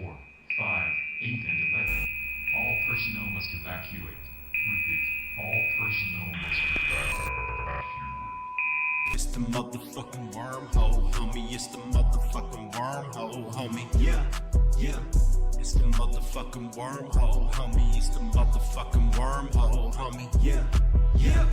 4, 5, 8, and 11. All personnel must evacuate. Repeat. All personnel must evacuate. It's the motherfucking wormhole, homie. It's the motherfucking wormhole, homie. Yeah. It's the motherfucking wormhole, homie. It's the motherfucking wormhole, homie. Yeah.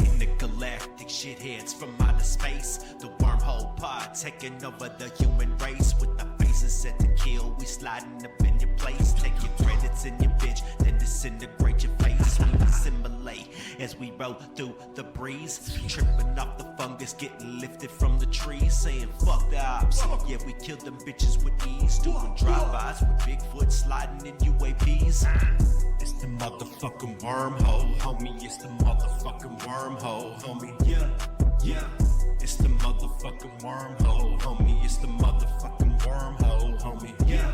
In the galactic shitheads from outer space, the wormhole pod taking over the human race with the faces set to kill. We sliding up in your place, take your credits in your bitch, then disintegrate your face. We assimilate as we roll through the breeze, tripping off the fungus, getting lifted from the trees, saying fuck the ops. Yeah, we killed them bitches with ease, doing drive-bys with Bigfoot sliding in UAVs. It's the motherfucking wormhole, homie. It's the motherfucking wormhole, homie. Yeah. It's the motherfucking wormhole, homie. It's the motherfucking wormhole, homie. Yeah.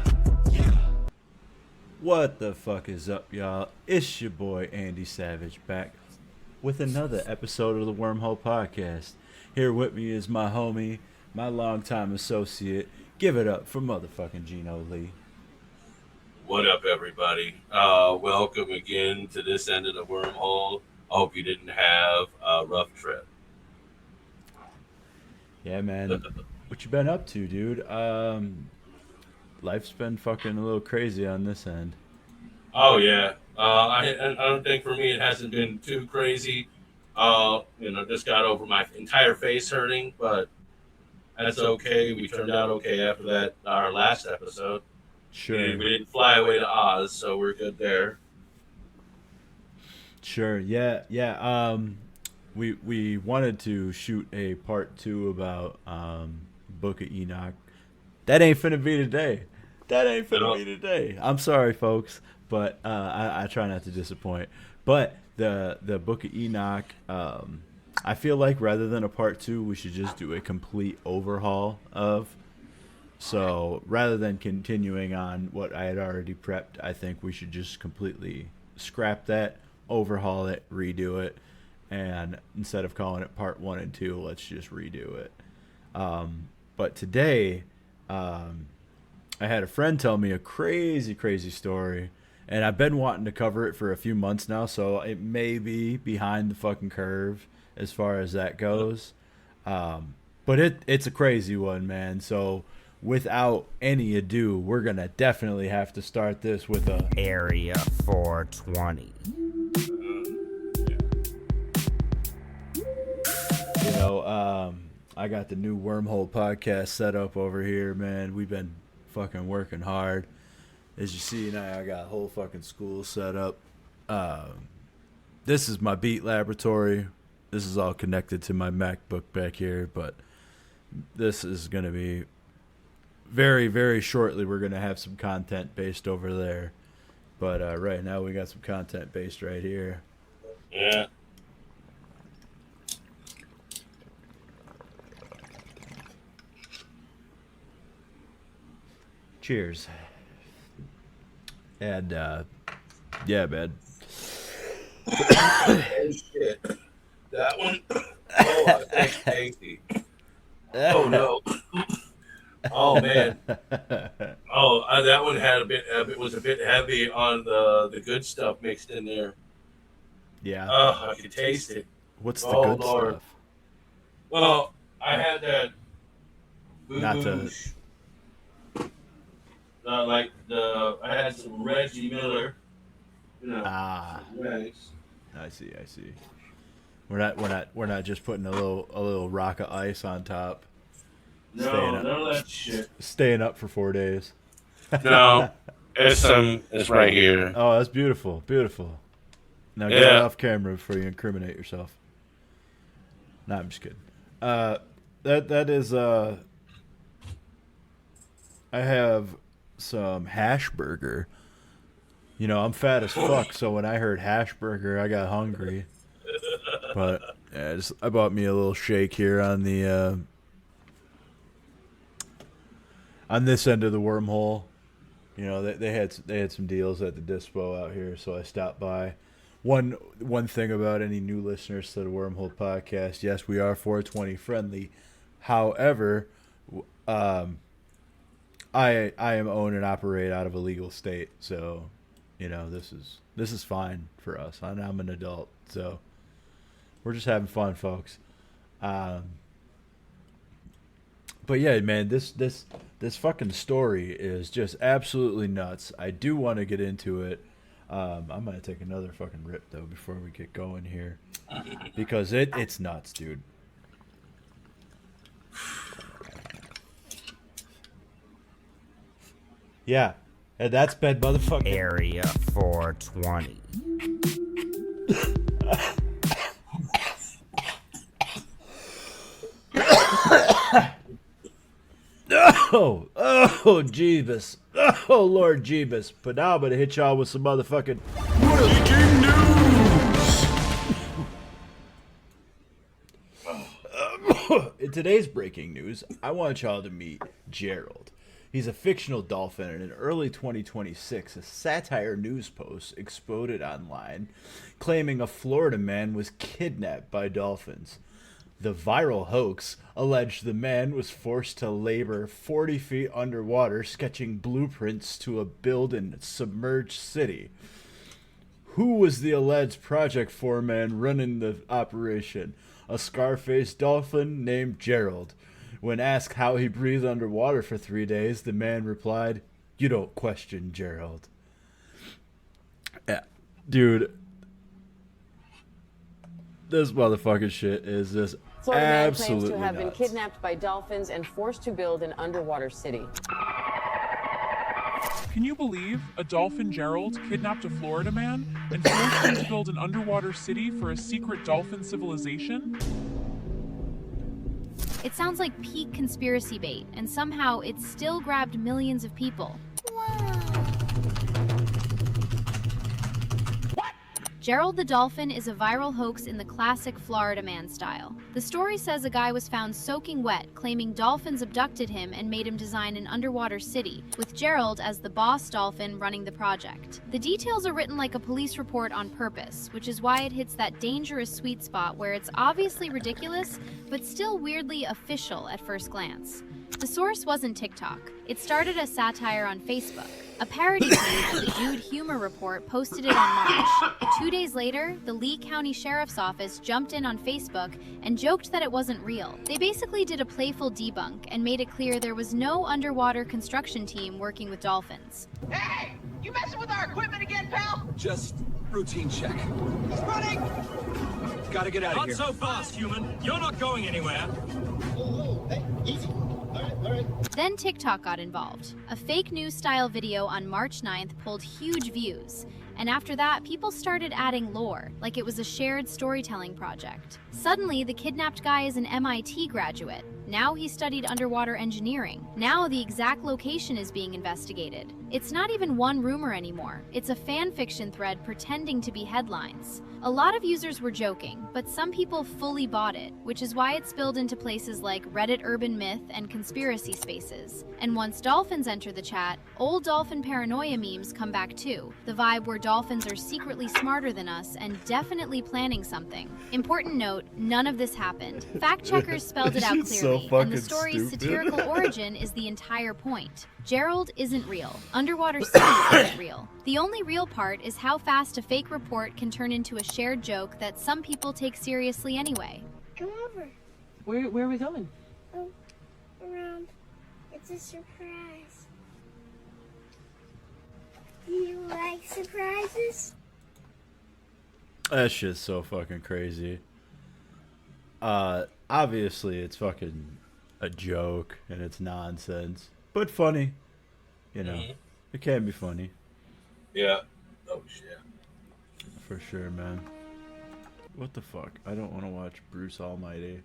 What the fuck is up, y'all? It's your boy Andy Savage back with another episode of the Wormhole Podcast. Here with me is my homie, my longtime associate. Give it up for motherfucking Gino Lee. What up, everybody? Welcome again to this end of the wormhole. I hope you didn't have a rough trip. Yeah, man. What you been up to, dude? Life's been fucking a little crazy on this end. Oh, yeah. I don't think for me it hasn't been too crazy. Just got over my entire face hurting, but that's okay. We turned out okay after that, our last episode. Sure. We didn't fly away to Oz, so we're good there. Sure. Yeah. We wanted to shoot a part 2 about Book of Enoch. That ain't finna be today. I'm sorry, folks, but I try not to disappoint. But the Book of Enoch, I feel like rather than a part 2, we should just do a complete overhaul of. So rather than continuing on what I had already prepped, I think we should just completely scrap that, overhaul it, redo it, and instead of calling it part 1 and 2, let's just redo it. But today, I had a friend tell me a crazy story, and I've been wanting to cover it for a few months now, so it may be behind the fucking curve as far as that goes. But it's a crazy one, man. So without any ado, we're gonna definitely have to start this with a Area 420. I got the new Wormhole Podcast set up over here, man. We've been fucking working hard. As you see now, I got a whole fucking school set up. This is my beat laboratory. This is all connected to my MacBook back here, but this is going to be very, very shortly. We're going to have some content based over there. But right now we got some content based right here. Yeah. Cheers. And, yeah, man. Oh, shit. That one? Oh, that's tasty. Oh, no. Oh, man. Oh, that one had it was a bit heavy on the good stuff mixed in there. Yeah. Oh, I could taste it. What's the good stuff? Well, I had that Not to... I had some Reggie Miller. Regs. I see. We're not just putting a little rock of ice on top. No, none of that shit. Staying up for 4 days. No, it's right here. Oh, that's beautiful. Now get it off camera before you incriminate yourself. No, I'm just kidding. That is I have some hash burger. I'm fat as fuck, so when I heard hash burger, I got hungry. But yeah, I bought me a little shake here on the on this end of the wormhole. They had some deals at the dispo out here, so I stopped by. One thing about any new listeners to the Wormhole Podcast, yes, we are 420 friendly. However, I am own and operate out of a legal state, so you know this is fine for us. I'm an adult, so we're just having fun, folks. But yeah, man, this fucking story is just absolutely nuts. I do want to get into it. I'm gonna take another fucking rip though before we get going here, because it's nuts, dude. Yeah, and that's been motherfucking Area 420. Oh, Jeebus. Oh, Lord Jeebus. But now I'm going to hit y'all with some motherfucking Breaking news! In today's breaking news, I want y'all to meet Gerald. He's a fictional dolphin, and in early 2026, a satire news post exploded online claiming a Florida man was kidnapped by dolphins. The viral hoax alleged the man was forced to labor 40 feet underwater sketching blueprints to build a submerged city. Who was the alleged project foreman running the operation? A scar-faced dolphin named Gerald. When asked how he breathed underwater for 3 days, the man replied, "You don't question Gerald." Yeah, dude. This motherfucking shit is just Florida man absolutely claims to have been nuts. kidnapped by dolphins and forced to build an underwater city. Can you believe a dolphin Gerald kidnapped a Florida man and forced him to build an underwater city for a secret dolphin civilization? It sounds like peak conspiracy bait, and somehow it still grabbed millions of people. Gerald the Dolphin is a viral hoax in the classic Florida man style. The story says a guy was found soaking wet, claiming dolphins abducted him and made him design an underwater city, with Gerald as the boss dolphin running the project. The details are written like a police report on purpose, which is why it hits that dangerous sweet spot where it's obviously ridiculous, but still weirdly official at first glance. The source wasn't TikTok. It started as satire on Facebook. A parody page of the Dude Humor Report posted it on March. 2 days later, the Lee County Sheriff's Office jumped in on Facebook and joked that it wasn't real. They basically did a playful debunk and made it clear there was no underwater construction team working with dolphins. Hey! You messing with our equipment again, pal? Just routine check. He's running! Gotta get out of here. Not so fast, human. You're not going anywhere. Hey, easy. All right. Then TikTok got involved. A fake news style video on March 9th pulled huge views. And after that, people started adding lore, like it was a shared storytelling project. Suddenly, the kidnapped guy is an MIT graduate. Now he studied underwater engineering. Now the exact location is being investigated. It's not even one rumor anymore. It's a fan fiction thread pretending to be headlines. A lot of users were joking, but some people fully bought it, which is why it spilled into places like Reddit urban myth and conspiracy spaces. And once dolphins enter the chat, old dolphin paranoia memes come back too. The vibe where dolphins are secretly smarter than us and definitely planning something. Important note, none of this happened. Fact checkers spelled it out clearly, and the story's satirical origin is the entire point. Gerald isn't real. Underwater City isn't real. The only real part is how fast a fake report can turn into a shared joke that some people take seriously anyway. Come over. Where are we going? Oh, around. It's a surprise. Do you like surprises? That shit's so fucking crazy. Obviously it's fucking a joke and it's nonsense, but funny. You know, it can be funny. Yeah. Oh shit. For sure, man. What the fuck? I don't want to watch Bruce Almighty.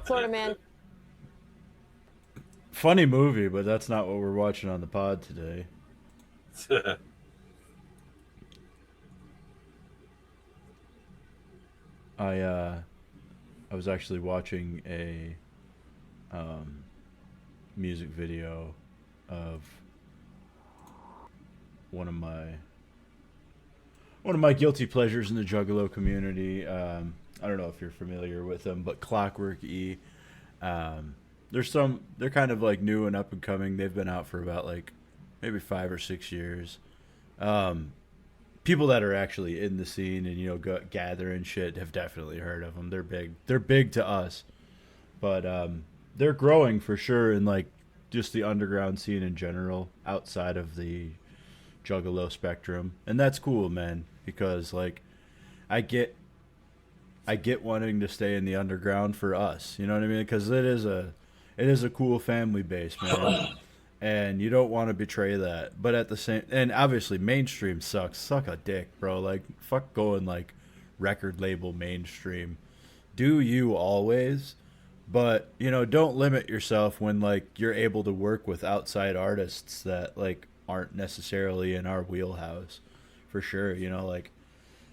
Florida man. Funny movie, but that's not what we're watching on the pod today. I was actually watching a music video of one of my guilty pleasures in the Juggalo community. I don't know if you're familiar with them, but Clockwork E. They're kind of like new and up and coming. They've been out for about like maybe 5 or 6 years. People that are actually in the scene and, you know, gather and shit have definitely heard of them. They're big. They're big to us, but they're growing for sure in like just the underground scene in general, outside of the Juggalo spectrum, and that's cool, man. Because like, I get wanting to stay in the underground for us. You know what I mean? Because it is a cool family base, man. And you don't want to betray that, but at the same, and obviously mainstream sucks. Suck a dick, bro. Like, fuck going like record label mainstream. Do you always? But, you know, don't limit yourself when like you're able to work with outside artists that like aren't necessarily in our wheelhouse. For sure, you know, like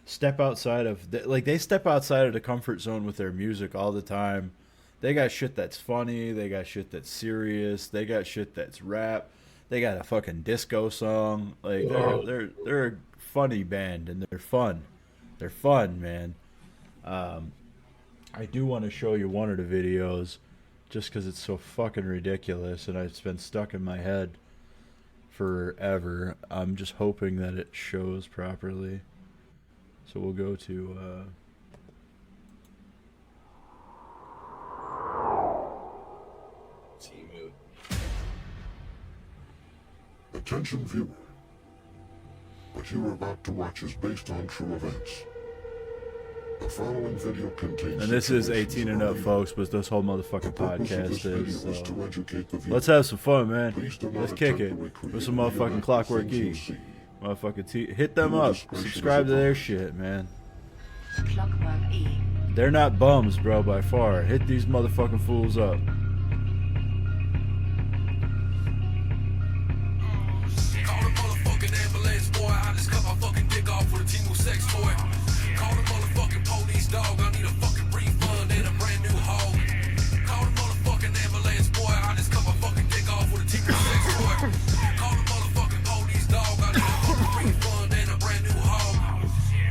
step outside of they step outside of the comfort zone with their music all the time. They got shit that's funny. They got shit that's serious. They got shit that's rap. They got a fucking disco song. Like they're a funny band and they're fun. They're fun, man. I do want to show you one of the videos, just because it's so fucking ridiculous and it's been stuck in my head forever. I'm just hoping that it shows properly. So we'll go to. Attention viewer. What you're about to watch is based on true events. The following video contains... And this is 18 and up, folks, but this whole motherfucking podcast is... So. Let's have some fun, man. Let's kick it with some motherfucking Clockwork E. Motherfucking hit them up. Subscribe to their shit, man. Clockwork E. They're not bums, bro, by far. Hit these motherfucking fools up. Boy, I just cut my fucking dick off with a T-Move sex toy. Call the motherfucking police, dog. I need a fucking refund and a brand new hoe. Call the motherfucking ambulance, boy. I just cut my fucking dick off with a T-Move sex toy. Call the motherfucking police, dog. I need a fucking refund and a brand new hoe.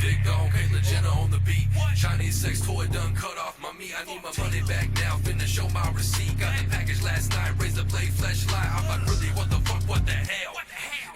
Dick dog, Caitlyn Jenner on the beat. Chinese sex toy done cut off my meat. I need my money back now. Finna show my receipt. Got the package last night. Razor blade, flashlight. I'm like, really, what the fuck? What the hell?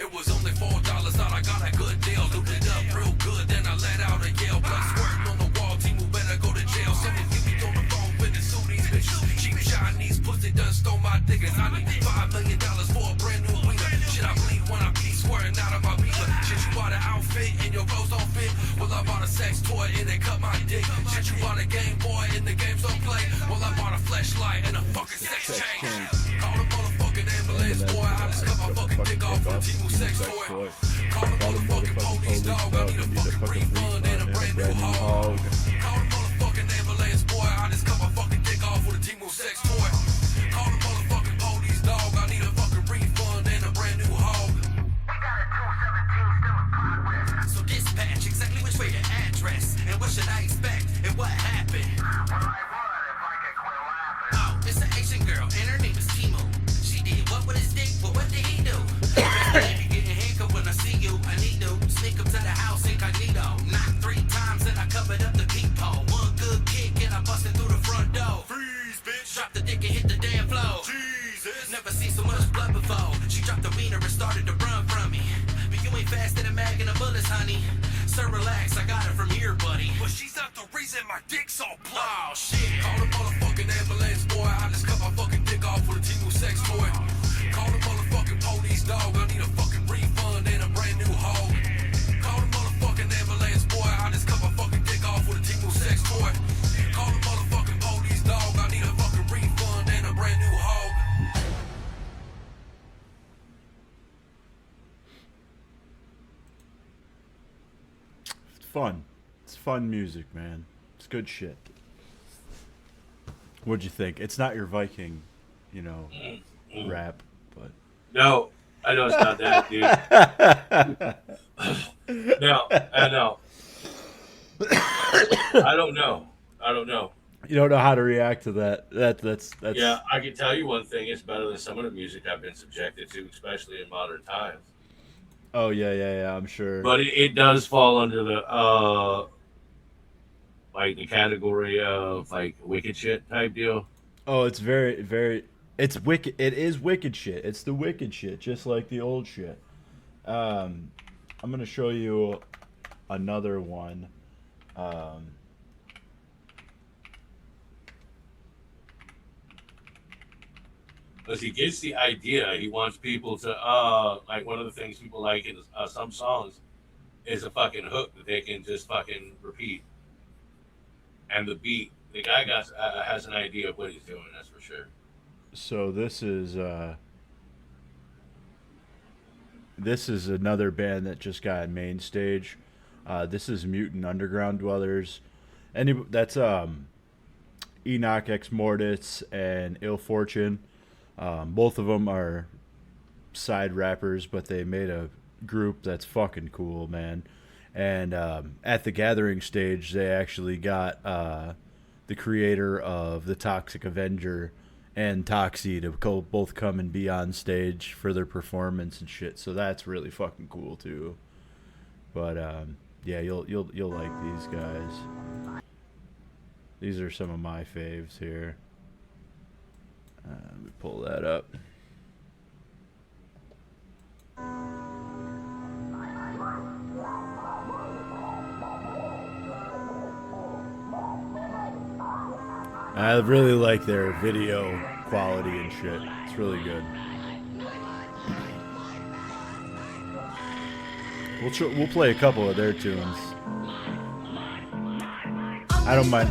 It was only $4, thought I got a good deal. Looted up real good, then I let out a yell. Blood squirting on the wall, T-Move better go to jail. Someone get me on the phone with the suit, these bitches. Cheap Chinese pussy done stole my diggers. I need $5 million for a brand new wiener. Shit, I bleed when I be swearing out of my beaver. Shit, you bought an outfit and your clothes don't fit. Well, I bought a sex toy and they cut my dick. Shit, you bought a Game Boy and the games don't play. Well, I bought a flashlight and a fucking sex change. Call the motherfucking ambulance, boy. I just cut my fucking dick off with a T-Move sex toy. Call the motherfucking police, dog. I need a fucking refund and a brand new hoe. Call the motherfucking ambulance, boy. I just cut my fucking dick off with a T-Move sex toy. Call the motherfucking police, dog. I need a fucking refund and a brand new hoe. So dispatch, exactly which way to address, and what should I expect, and what happened? Oh, it's an Asian girl, and her name is Timo. She did what with his dick, but what did he do? If you getting handcuffed when I see you, I need to sneak up to the house incognito. Knock 3 times and I covered up the peephole. One good kick and I busted through the front door. Freeze, bitch. Drop the dick and hit the damn floor. Jesus. Never seen so much blood before. She dropped the wiener and started to run from me. But you ain't faster than a mag in the bullets, honey. Sir, relax, I got her from here, buddy. But she's not the reason my dick's all bloody. Oh, shit. Call the motherfucking ambulance, boy. I just cut my fucking dick off with a T-Move sex toy. Call the motherfucking police, dog. I need a fucking refund and a brand new hoe. Call the motherfucking ambulance, boy. I just cut my fucking dick off with a T-Move sex toy. Call the motherfucking police, dog. I need a fucking refund and a brand new hoe. It's fun. It's fun music, man. It's good shit. What'd you think? It's not your Viking, you know, rap, but no, I know it's not that, dude. No, I know. I don't know. You don't know how to react to that. That's Yeah, I can tell you one thing: it's better than some of the music I've been subjected to, especially in modern times. Oh yeah, I'm sure. But it does fall under the like the category of like wicked shit type deal. Oh, it's very, very. It's wicked. It is wicked shit. It's the wicked shit, just like the old shit. I'm gonna show you another one. Because he gets the idea, he wants people to like one of the things people like in some songs is a fucking hook that they can just fucking repeat, and the beat. The guy has an idea of what he's doing. That's for sure. So this is another band that just got main stage. This is Mutant Underground Dwellers. That's Enoch Ex Mortis and Ill Fortune. Both of them are side rappers, but they made a group that's fucking cool, man. And at the Gathering stage, they actually got the creator of the Toxic Avenger and Toxie to both come and be on stage for their performance and shit. So that's really fucking cool too. But yeah, you'll like these guys. These are some of my faves here. Let me pull that up. I really like their video quality and shit. It's really good. We'll play a couple of their tunes. I don't mind.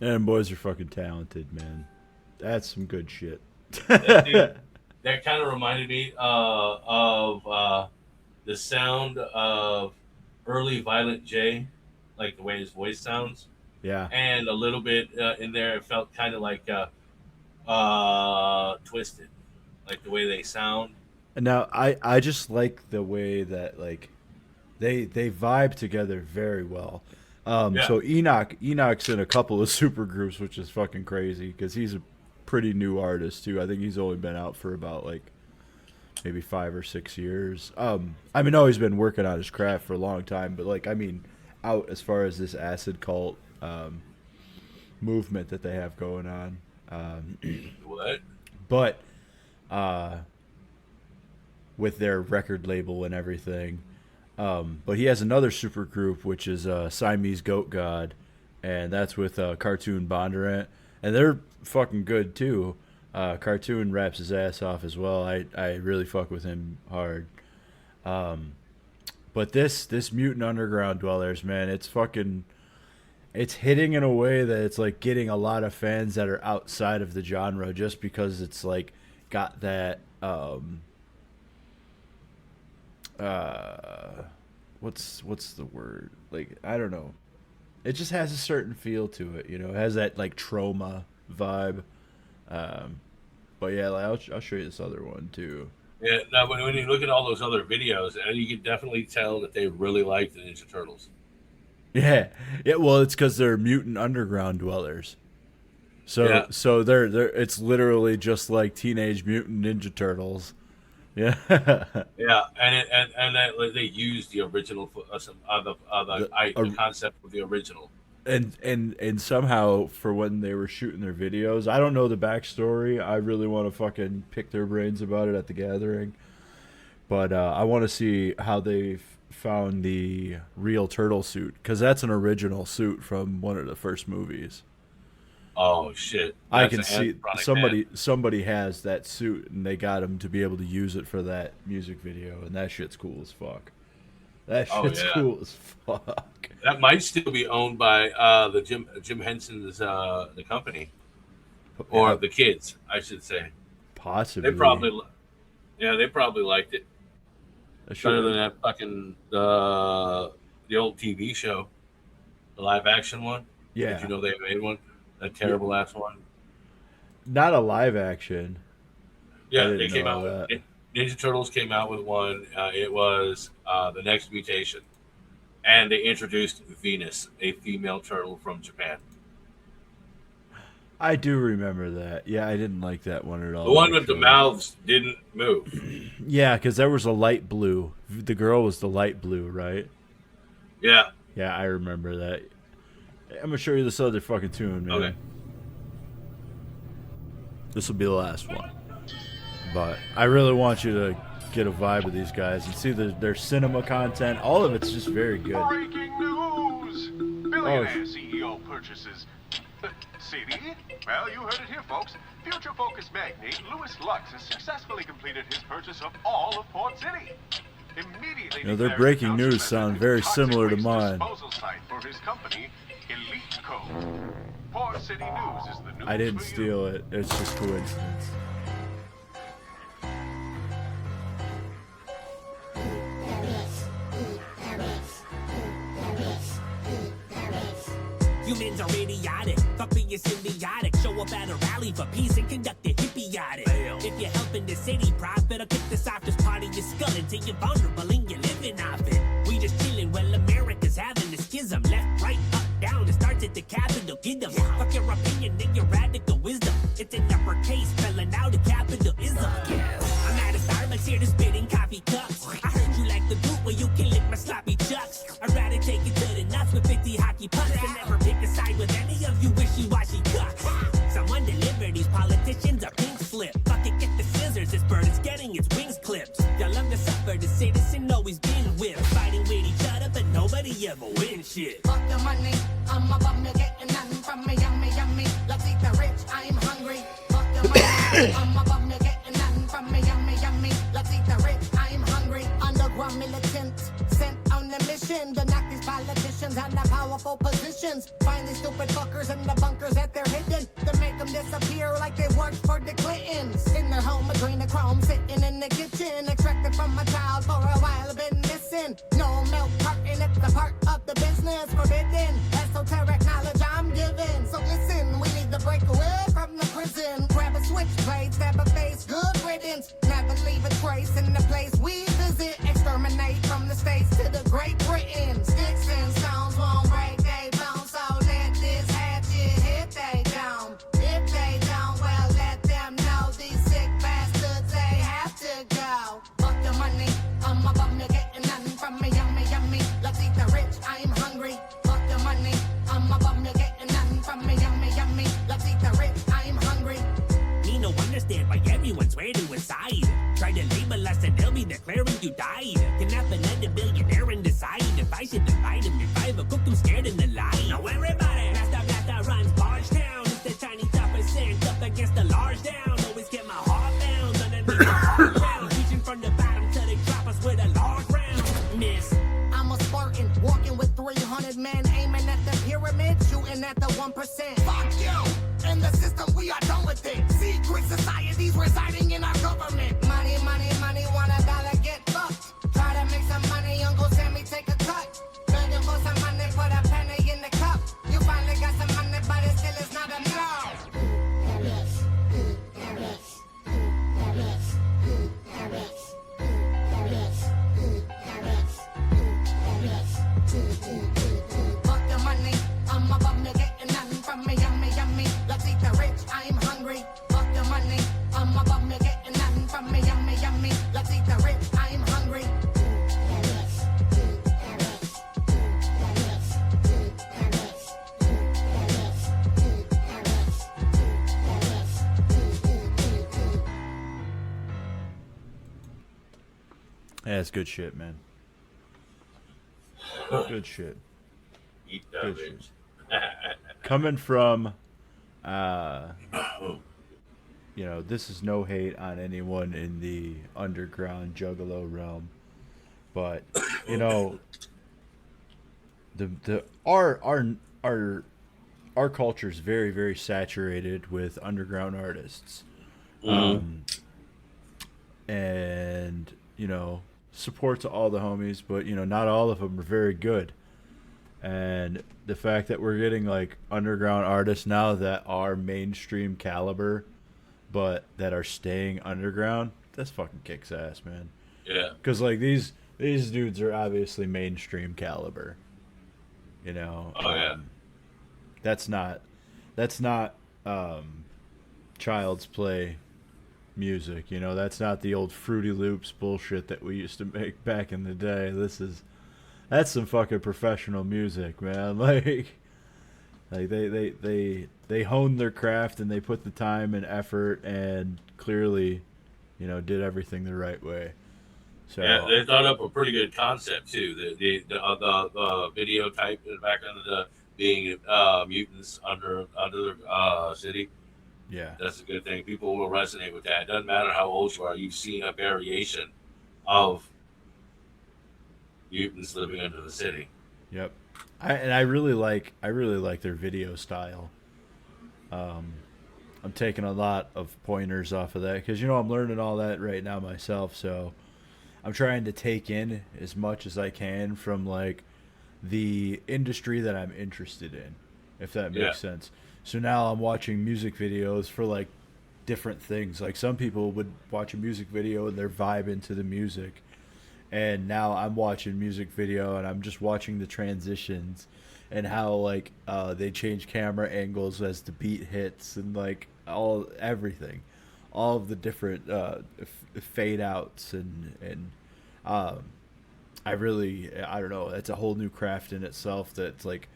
And boys are fucking talented, man. That's some good shit. That kind of reminded me of the sound of early Violent J, like the way his voice sounds. Yeah. And a little bit in there, it felt kind of like Twisted, like the way they sound. Now, I just like the way that like they vibe together very well. Yeah. So Enoch's in a couple of super groups, which is fucking crazy because he's a pretty new artist too. I think he's only been out for about like maybe 5 or 6 years. I know he's been working on his craft for a long time, but like out as far as this acid cult movement that they have going on. What? But with their record label and everything. But he has another super group, which is Siamese Goat God, and that's with Cartoon Bondurant, and they're fucking good too. Cartoon raps his ass off as well. I really fuck with him hard. But this Mutant Underground Dwellers, man, it's hitting in a way that it's like getting a lot of fans that are outside of the genre just because it's like got that what's the word? Like, I don't know. It just has a certain feel to it, you know. It has that like trauma vibe. But yeah, like, I'll show you this other one too. Yeah, now when you look at all those other videos, you can definitely tell that they really like the Ninja Turtles. Yeah. Well, it's because they're Mutant Underground Dwellers. So they're it's literally just like Teenage Mutant Ninja Turtles. Yeah. Yeah, and that they used the original the concept of the original. And somehow for when they were shooting their videos, I don't know the backstory. I really want to fucking pick their brains about it at the gathering. But I want to see how they found the real turtle suit, because that's an original suit from one of the first movies. Oh shit! I can see somebody has that suit, and they got him to be able to use it for that music video, and that shit's cool as fuck. That shit's cool as fuck. That might still be owned by the Jim Henson's the company, or the kids, I should say. Possibly. They probably liked it. Better than that fucking the old TV show, the live action one. Yeah. Did you know they made one? That terrible ass one. Not a live action. Yeah, they came out with Ninja Turtles came out with one. It was The Next Mutation. And they introduced Venus, a female turtle from Japan. I do remember that. Yeah, I didn't like that one at all. The one with the mouths didn't move. Yeah, because there was a light blue. The girl was the light blue, right? Yeah. Yeah, I remember that. I'm going to show you this other fucking tune, man. Okay. This will be the last one. But I really want you to get a vibe of these guys and see their cinema content. All of it's just very good. Breaking news! Billionaire CEO purchases CD? Well, you heard it here, folks. Future Focus magnate Louis Lux has successfully completed his purchase of all of Port City. Immediately, you know, their breaking news sound very similar to mine. Disposal site for his company, Elite Co. Port City News is the news. I didn't steal it. It's just coincidence. Humans are idiotic, fuck being symbiotic. Show up at a rally for peace and conduct a hippie audit. If you're helping the city profit, I'll kick the softest part of your skull until you're vulnerable and you're living off it. We just chilling while America's having a schism. Left, right, up, down, it starts at the Capitol. Get them. Fuck your opinion and your radical wisdom. It's an uppercase, spelling out a capitalism. I'm at a Starbucks here to spit in coffee cups. I heard you like the boot where you can lick my sloppy chucks. I'd rather take it to the nuts with 50 hockey pucks than never pick a side with any of you wishy-washy cucks. Someone deliver these politicians a pink slip. Fuck it, get the scissors, this bird is getting its wings clipped. Y'all love to suffer, the citizen always been whipped. Fighting with each other, but nobody ever wins shit. Fuck the money, I'm above me, getting nothing from me, yummy, yummy. Let's eat the rich, I'm hungry. Fuck the money, I'm above me, getting nothing from me, yummy, yummy. Let's eat the rich, I'm hungry. Underground militant, sent on a mission to knock these politicians out of powerful positions. Find these stupid fuckers in the bunkers that they're hidden, to make them disappear like they worked for the Clintons. In their home, adrenochrome, sitting in the kitchen, extracted from a child for a while, been missing. No milk carton, it's the part of the business forbidden. Esoteric knowledge I'm giving. So listen, we need to break away from the prison. Grab a switchblade, stab a face, good riddance. Never leave a trace in the place we visit. Exterminate from the States to the Great Britain. Sticks and stones won't break they bones, so let this hatchet hit they down. If they don't, well, let them know these sick bastards, they have to go. Fuck the money, I'm a bum, you're getting nothing from me, yummy, yummy. Let's eat the rich, I'm hungry. Fuck the money, I'm a bum, you're getting nothing from me, yummy, yummy. Let's eat the rich, I'm hungry. Me no understand why everyone's waiting inside. Try to label us and they'll be declaring you died. Cannot let a billionaire and decide if I should divide him. If I ever cook him scared in the line. Now everybody, blasta runs barge down. It's the tiny top percent up against the large down. the system, we are done with it. Secret societies residing in our government. Money, money, money, want a dollar, get fucked. Try to make some money, Uncle Sammy, take a cut. Begging for some money, put a penny in the cup. You finally got some money, but it still is not enough. Fuck the money, I'm above me, getting nothing from me, yummy, yummy. Let's eat the rich, I'm hungry. Fuck the money, I'm above me, getting nothing from me, yummy, yummy. Let's eat the rich, I'm hungry. Yeah, it's good shit, man. Good shit. Eat that bitch. Coming from, this is no hate on anyone in the underground juggalo realm, but our culture is very, very saturated with underground artists, and support to all the homies, but not all of them are very good. And the fact that we're getting like underground artists now that are mainstream caliber, but that are staying underground, that's fucking kicks ass, man. Yeah. Because like these dudes are obviously mainstream caliber. Oh yeah. That's not child's play music. That's not the old Fruity Loops bullshit that we used to make back in the day. That's some fucking professional music, man. Like they honed their craft and they put the time and effort and clearly, did everything the right way. So yeah, they thought up a pretty good concept too. The video type back under the being mutants under the city. Yeah, that's a good thing. People will resonate with that. It doesn't matter how old you are. You've seen a variation of mutants living under the city. Yep. I really like their video style. I'm taking a lot of pointers off of that because I'm learning all that right now myself. So I'm trying to take in as much as I can from like the industry that I'm interested in, if that makes sense. So now I'm watching music videos for like different things. Like some people would watch a music video and they're vibing to the music. And now I'm watching music video and I'm just watching the transitions and how like they change camera angles as the beat hits and like everything, all of the different fade outs and I don't know. It's a whole new craft in itself that's like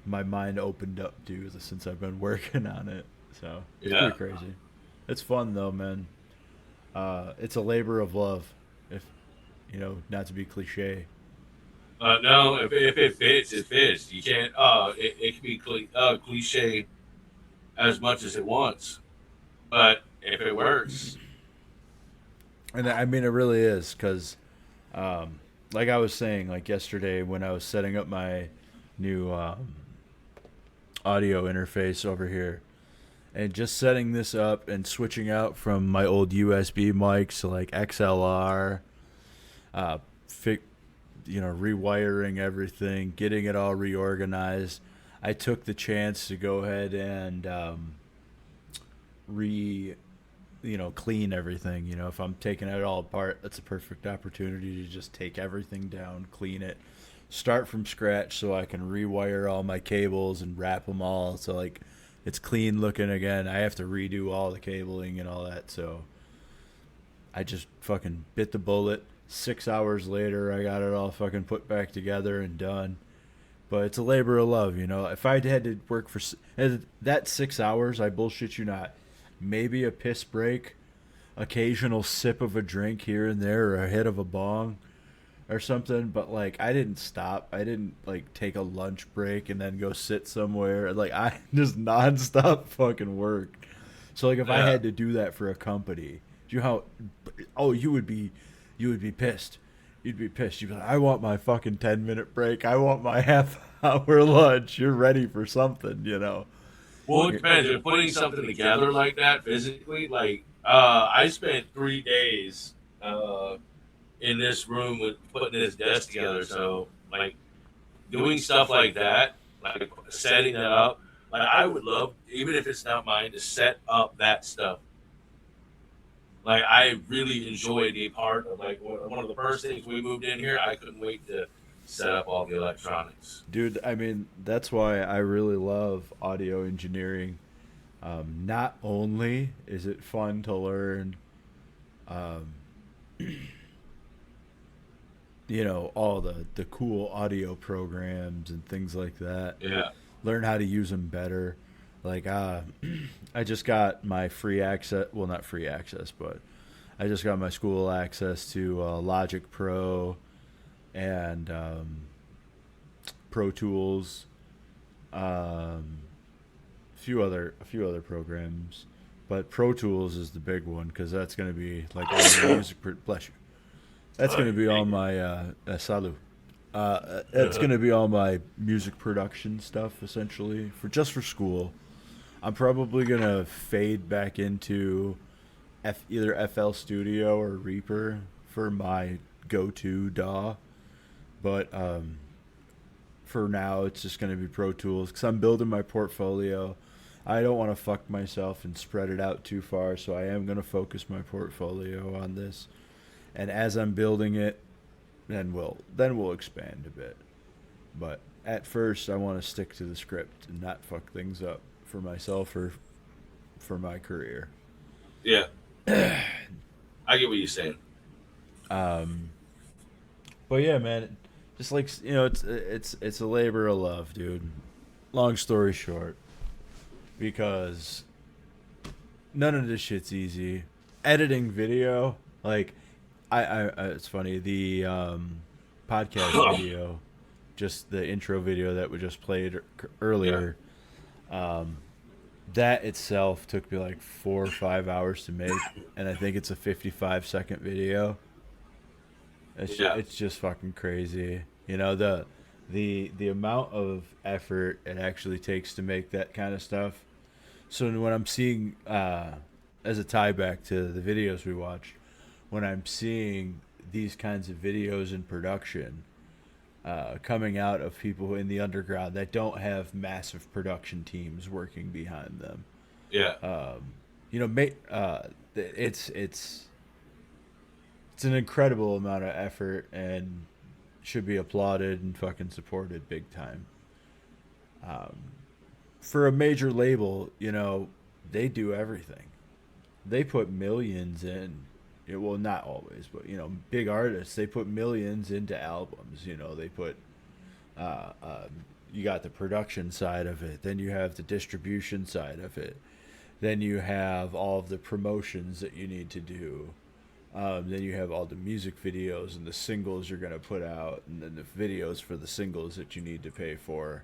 my mind opened up to since I've been working on it. So it's pretty crazy. It's fun though, man. It's a labor of love. If not to be cliche. No, if it fits, it fits. You can't. It can be cliche as much as it wants, but if it works, and I mean it really is because, like I was saying, like yesterday when I was setting up my new audio interface over here, and just setting this up and switching out from my old USB mics to like XLR. Rewiring everything, getting it all reorganized. I took the chance to go ahead and clean everything. If I'm taking it all apart, that's a perfect opportunity to just take everything down, clean it, start from scratch so I can rewire all my cables and wrap them all so like it's clean looking again. I have to redo all the cabling and all that, so I just fucking bit the bullet. 6 hours later, I got it all fucking put back together and done. But it's a labor of love, If I had to work for that 6 hours, I bullshit you not. Maybe a piss break, occasional sip of a drink here and there, or a hit of a bong or something. But, like, I didn't stop. I didn't, like, take a lunch break and then go sit somewhere. Like, I just nonstop fucking worked. So, like, if I had to do that for a company, do you know how... Oh, you would be pissed. You'd be pissed. You'd be like, I want my fucking 10-minute break. I want my half-hour lunch. You're ready for something, Well, Well, it depends. If putting something together like that physically, like I spent 3 days in this room with putting this desk together. So like doing stuff like that, like setting that up, like I would love, even if it's not mine, to set up that stuff. Like I really enjoy the part of like one of the first things we moved in here. I couldn't wait to set up all the electronics. Dude, I mean, that's why I really love audio engineering. Not only is it fun to learn, you know, all the cool audio programs and things like that. Yeah. Learn how to use them better. Like, I just got my free access. Well, not free access, but I just got my school access to Logic Pro and Pro Tools, a few other programs, but Pro Tools is the big one because that's going to be like all the music. Bless you. That's going to be all my salut. That's going to be all my music production stuff essentially for school. I'm probably going to fade back into either FL Studio or Reaper for my go-to DAW. But for now, it's just going to be Pro Tools because I'm building my portfolio. I don't want to fuck myself and spread it out too far, so I am going to focus my portfolio on this. And as I'm building it, then we'll expand a bit. But at first, I want to stick to the script and not fuck things up for myself or for my career. Yeah. I get what you're saying. But yeah, man, just like, you know, it's a labor of love, dude. Long story short, because none of this shit's easy. Editing video, like, I it's funny, the podcast video, just the intro video that we just played earlier, that itself took me like 4 or 5 hours to make, and I think it's a 55-second video. It's just fucking crazy. You know, the amount of effort it actually takes to make that kind of stuff. So when I'm seeing, as a tie back to the videos we watched, when I'm seeing these kinds of videos in production coming out of people in the underground that don't have massive production teams working behind them. Yeah. You know, it's an incredible amount of effort and should be applauded and fucking supported big time. For a major label, you know, they do everything. They put millions in. Well, not always, but, you know, big artists, they put millions into albums. You know, they put, you got the production side of it. Then you have the distribution side of it. Then you have all of the promotions that you need to do. Then you have all the music videos and the singles you're going to put out, and then the videos for the singles that you need to pay for.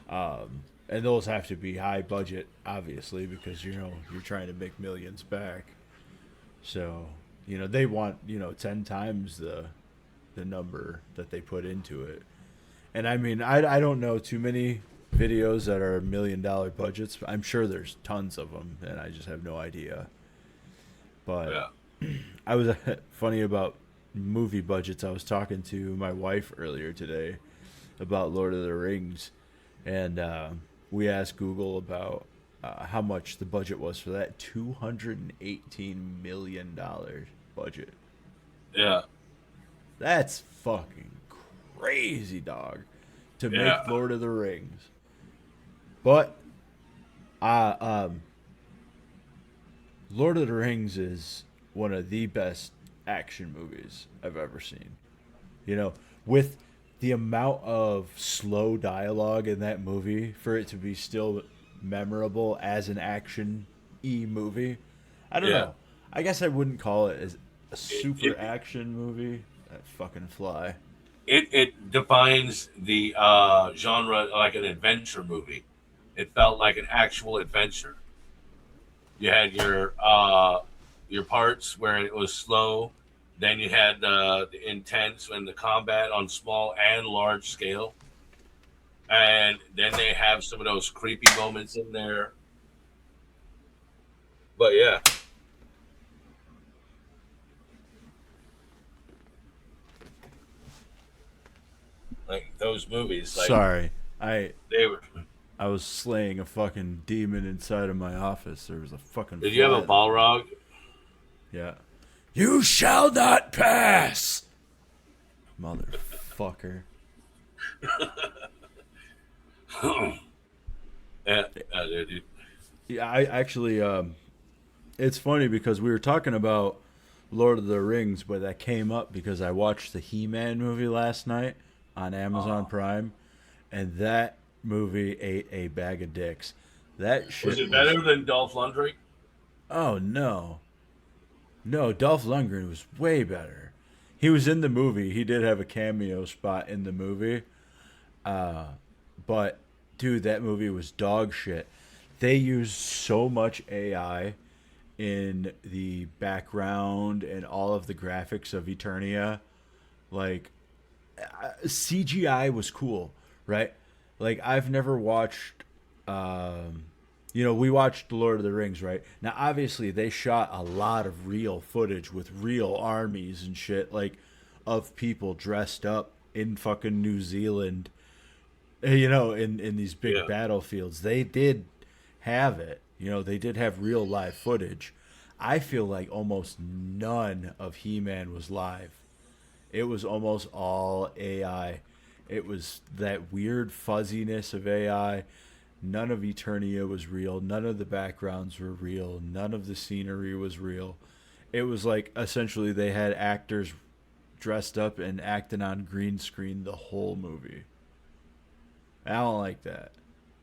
And those have to be high budget, obviously, because, you know, you're trying to make millions back. So, you know, they want, you know, 10 times the number that they put into it. And I mean, I don't know too many videos that are $1 million budgets. I'm sure there's tons of them, and I just have no idea. But I was funny about movie budgets. I was talking to my wife earlier today about Lord of the Rings, and we asked Google about how much the budget was for that. $218 million budget. Yeah. That's fucking crazy, dog, to make Lord of the Rings. But Lord of the Rings is one of the best action movies I've ever seen. You know, with the amount of slow dialogue in that movie, for it to be still memorable as an action-y movie, I don't know. I guess I wouldn't call it as a super action movie. That fucking fly. It defines the genre like an adventure movie. It felt like an actual adventure. You had your parts where it was slow. Then you had the intense and the combat on small and large scale. and then they have some of those creepy moments in there. But yeah. Like those movies, like Sorry, they were. I was slaying a fucking demon inside of my office. There was a fucking. Did you have a fly. Balrog? Yeah. You shall not pass, motherfucker. Yeah, dude. Yeah, I actually. It's funny because we were talking about Lord of the Rings, but that came up because I watched the He-Man movie last night on Amazon Prime, and that movie ate a bag of dicks. That shit Was it better than Dolph Lundgren? Oh no, Dolph Lundgren was way better. He was in the movie. He did have a cameo spot in the movie, but dude, that movie was dog shit. They used so much AI in the background and all of the graphics of Eternia. Like, CGI was cool, right? Like, I've never watched, we watched The Lord of the Rings, right? Now, obviously, they shot a lot of real footage with real armies and shit, like, of people dressed up in fucking New Zealand, in these big battlefields. They did have it. They did have real live footage. I feel like almost none of He-Man was live. It was almost all AI. It was that weird fuzziness of AI. None of Eternia was real. None of the backgrounds were real. None of the scenery was real. It was like essentially they had actors dressed up and acting on green screen the whole movie. I don't like that.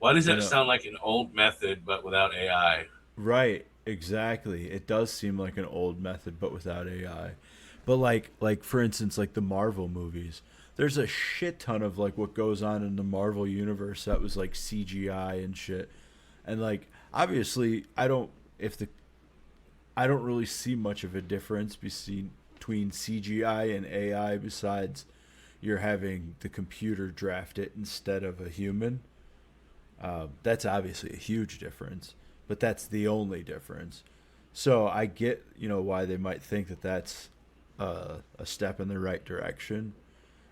Why does that sound like an old method but without AI? Right, exactly. It does seem like an old method but without AI. But like for instance, like the Marvel movies, there's a shit ton of like what goes on in the Marvel universe that was like CGI and shit. And like obviously I don't really see much of a difference between CGI and AI besides you're having the computer draft it instead of a human. That's obviously a huge difference, but that's the only difference. So I get, why they might think that that's a step in the right direction,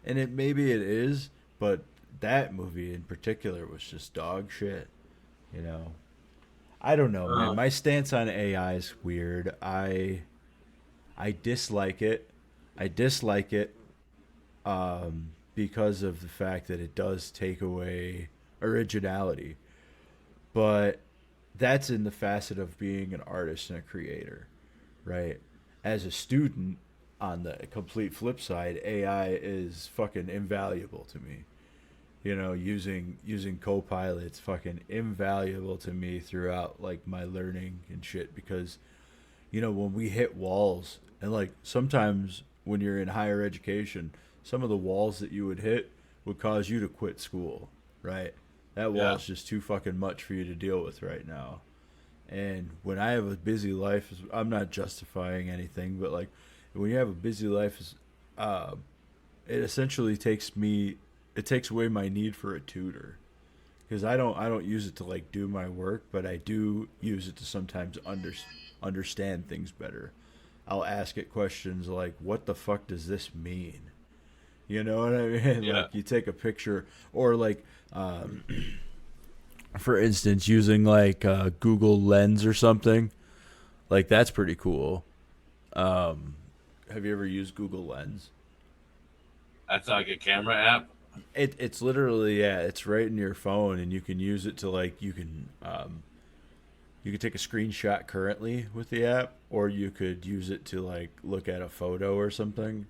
and maybe it is, but that movie in particular was just dog shit. I don't know, man. My stance on AI is weird. I dislike it. Because of the fact that it does take away originality, but that's in the facet of being an artist and a creator, right? As a student, on the complete flip side, AI is fucking invaluable to me. Using Copilot's fucking invaluable to me throughout like my learning and shit, because when we hit walls, and like sometimes when you're in higher education, some of the walls that you would hit would cause you to quit school, right? That wall is just too fucking much for you to deal with right now. And when I have a busy life, I'm not justifying anything, but like when you have a busy life, it essentially takes away my need for a tutor, because I don't use it to like do my work, but I do use it to sometimes understand things better. I'll ask it questions like, what the fuck does this mean? You know what I mean? Yeah. Like you take a picture, or like, for instance, using like Google Lens or something, like that's pretty cool. Have you ever used Google Lens? That's like a camera app? It's literally, it's right in your phone, and you can use it to like, you can take a screenshot currently with the app, or you could use it to like look at a photo or something,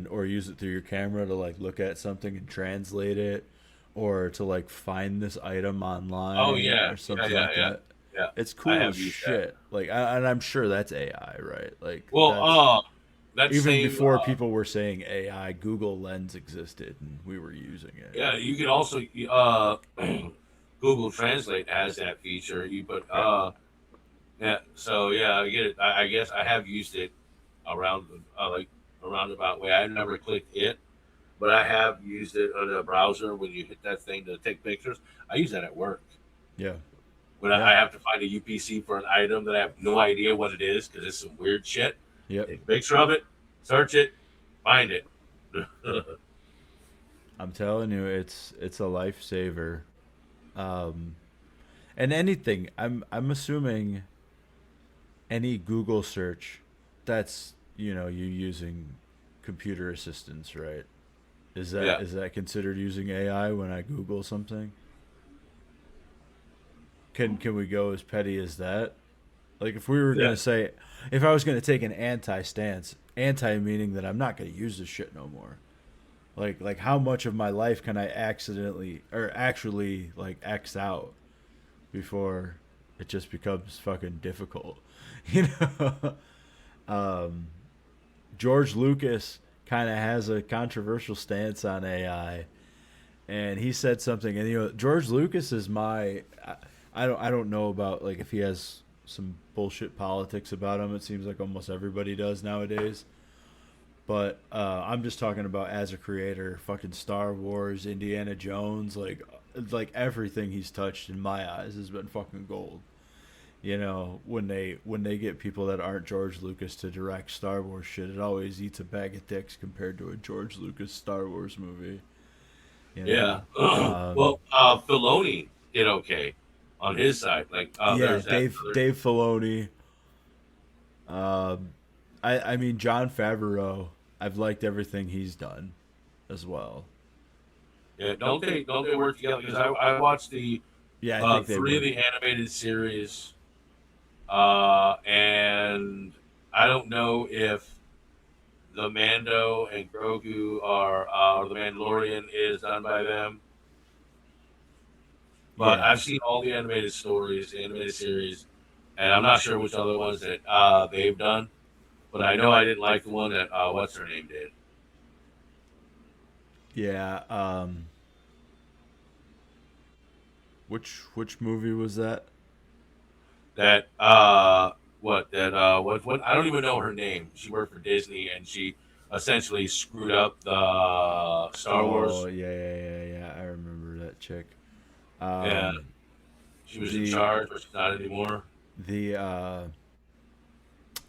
or use it through your camera to like look at something and translate it, or to like find this item online. Oh yeah, or something that. Yeah, it's cool as shit. Like, and I'm sure that's AI, right? Like, that's even before people were saying AI, Google Lens existed and we were using it. Yeah, you can also Google Translate has that feature. You put so yeah, I get it. I guess I have used it around a roundabout way. I never clicked it, but I have used it on a browser when you hit that thing to take pictures. I use that at work. Yeah. When I have to find a UPC for an item that I have no idea what it is because it's some weird shit. Yep. Take a picture of it, search it, find it. I'm telling you, it's a lifesaver. And anything, I'm assuming any Google search, that's you using computer assistance, right? Is that considered using AI when I Google something? Can we go as petty as that? Like if we were gonna say, if I was gonna take an anti-stance, anti meaning that I'm not gonna use this shit no more. Like how much of my life can I accidentally or actually like X out before it just becomes fucking difficult, George Lucas kind of has a controversial stance on AI, and he said something, and George Lucas is I don't know about like if he has some bullshit politics about him. It seems like almost everybody does nowadays. But I'm just talking about as a creator, fucking Star Wars, Indiana Jones, like everything he's touched in my eyes has been fucking gold. When they get people that aren't George Lucas to direct Star Wars shit, it always eats a bag of dicks compared to a George Lucas Star Wars movie. Yeah. Well, Filoni did okay on his side. Like Dave Filoni. I mean Jon Favreau. I've liked everything he's done, as well. Yeah, don't they work together? Because I watched the I think 3 of the animated series, and I don't know if the Mando and Grogu or the Mandalorian is done by them. But I've seen all the animated stories, the animated series, and I'm not sure which other ones that they've done. But I know I didn't like the one that what's her name did. Yeah. Which movie was that? What I don't even know her name. She worked for Disney and she essentially screwed up the Star Wars. Oh yeah. I remember that chick. She was in charge, but she's not anymore.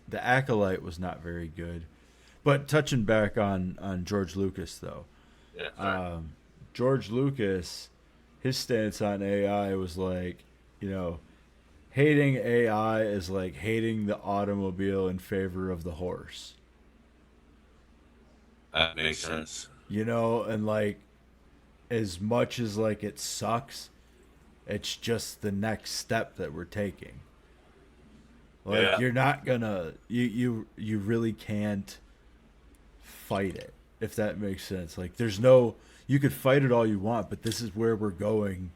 The Acolyte was not very good. But touching back on George Lucas, though. Yeah, George Lucas, his stance on AI was like, hating AI is like hating the automobile in favor of the horse. That makes sense. And like, as much as like it sucks, it's just the next step that we're taking. Like you're not gonna you really can't fight it, if that makes sense. Like you could fight it all you want, but this is where we're going.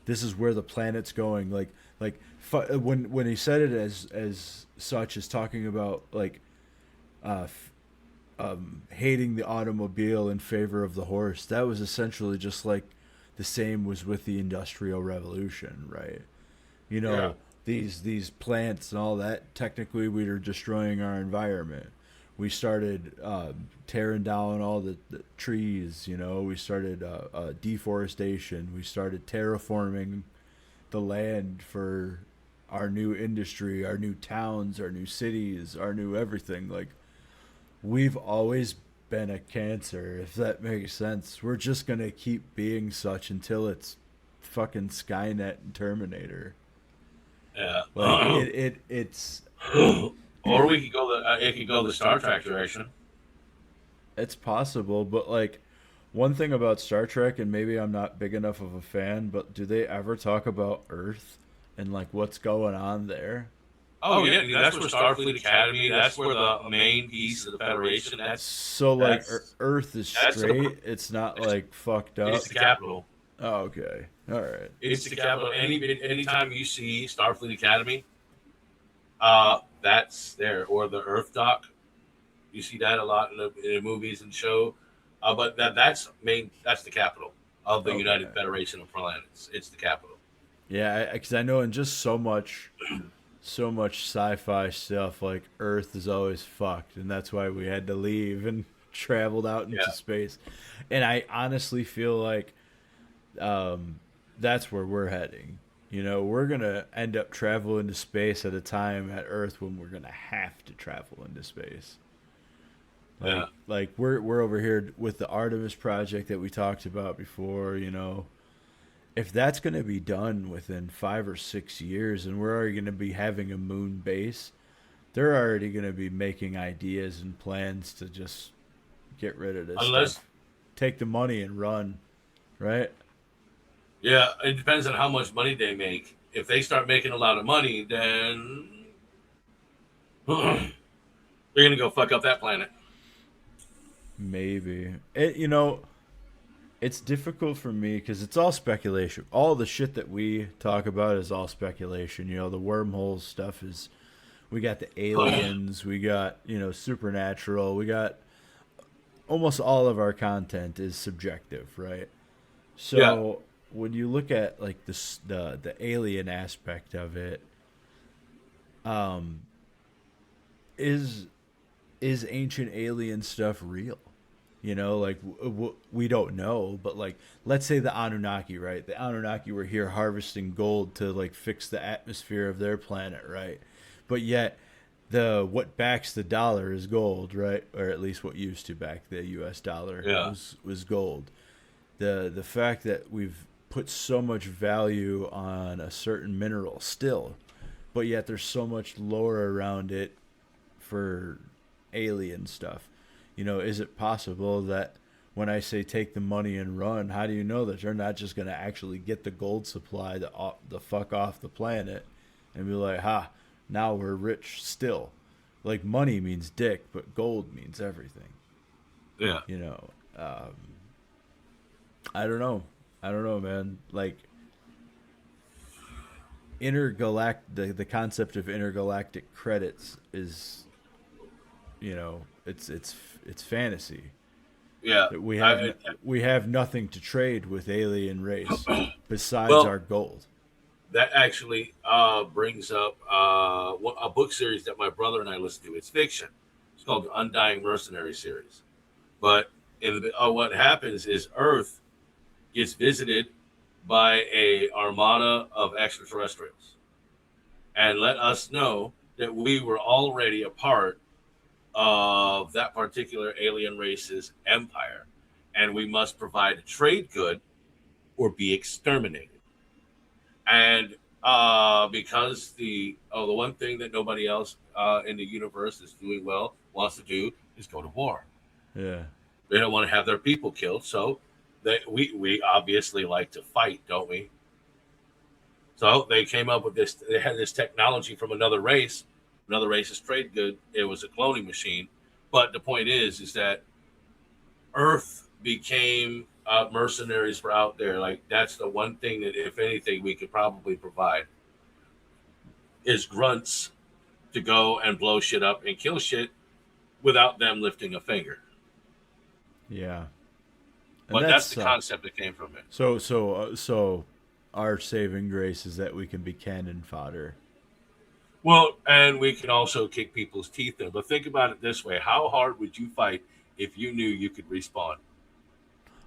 This is where the planet's going. Like when he said it as such as talking about like hating the automobile in favor of the horse, that was essentially just like the same was with the Industrial Revolution, right? These plants and all that, technically we were destroying our environment. We started tearing down all the trees, we started deforestation. We started terraforming the land for our new industry, our new towns, our new cities, our new everything. Like, we've always been a cancer, if that makes sense. We're just going to keep being such until it's fucking Skynet and Terminator. Yeah, like it's or we could go the Star Trek direction. It's possible, but like one thing about Star Trek, and maybe I'm not big enough of a fan, but do they ever talk about Earth and like what's going on there? Oh yeah, that's where Starfleet Academy. That's where the main piece of the Federation. Earth is straight. It's not like fucked up. It's the capital. Oh, okay. All right. It's the capital. Anytime you see Starfleet Academy, that's there. Or the Earth Dock. You see that a lot in the movies and show. But that's the capital of the United Federation of Planets. It's the capital. Yeah, because I know in just so much sci-fi stuff, like Earth is always fucked, and that's why we had to leave and traveled out into space. And I honestly feel like that's where we're heading. You know, we're going to end up traveling into space at a time at Earth when we're going to have to travel into space. Like we're over here with the Artemis project that we talked about before, you know. If that's going to be done within 5 or 6 years and we're already going to be having a moon base, they're already going to be making ideas and plans to just get rid of this stuff. Take the money and run, right? Yeah, it depends on how much money they make. If they start making a lot of money, then they're going to go fuck up that planet. Maybe. You know, it's difficult for me because it's all speculation. All the shit that we talk about is all speculation. You know, the wormhole stuff is, we got the aliens, we got, you know, supernatural, we got almost all of our content is subjective, right? So when you look at like the alien aspect of it, is ancient alien stuff real? You know, like we don't know, but like let's say the Anunnaki, right? The Anunnaki were here harvesting gold to like fix the atmosphere of their planet, right? But yet what backs the dollar is gold, right? Or at least what used to back the US dollar was gold. The fact that we've put so much value on a certain mineral still, but yet there's so much lore around it for alien stuff. You know, is it possible that when I say take the money and run, how do you know that they're not just going to actually get the gold supply the fuck off the planet and be like, now we're rich still? Like, money means dick, but gold means everything. Yeah. You know, I don't know, man. Like, the concept of intergalactic credits is, you know, it's fantasy. Yeah. We have nothing to trade with alien race besides our gold. That actually brings up a book series that my brother and I listen to. It's fiction. It's called the Undying Mercenary series. But what happens is Earth gets visited by a armada of extraterrestrials and let us know that we were already a part of that particular alien race's empire, and we must provide a trade good or be exterminated. And because the one thing that nobody else in the universe is doing well wants to do is go to war. Yeah, they don't want to have their people killed, so we obviously like to fight, don't we? So they came up with this. They had this technology from another race. Another race's trade good. It was a cloning machine. But the point is that Earth became mercenaries for out there. Like, that's the one thing that, if anything, we could probably provide is grunts to go and blow shit up and kill shit without them lifting a finger. Yeah. But that's the concept that came from it. So our saving grace is that we can be cannon fodder. Well, and we can also kick people's teeth in. But think about it this way. How hard would you fight if you knew you could respawn?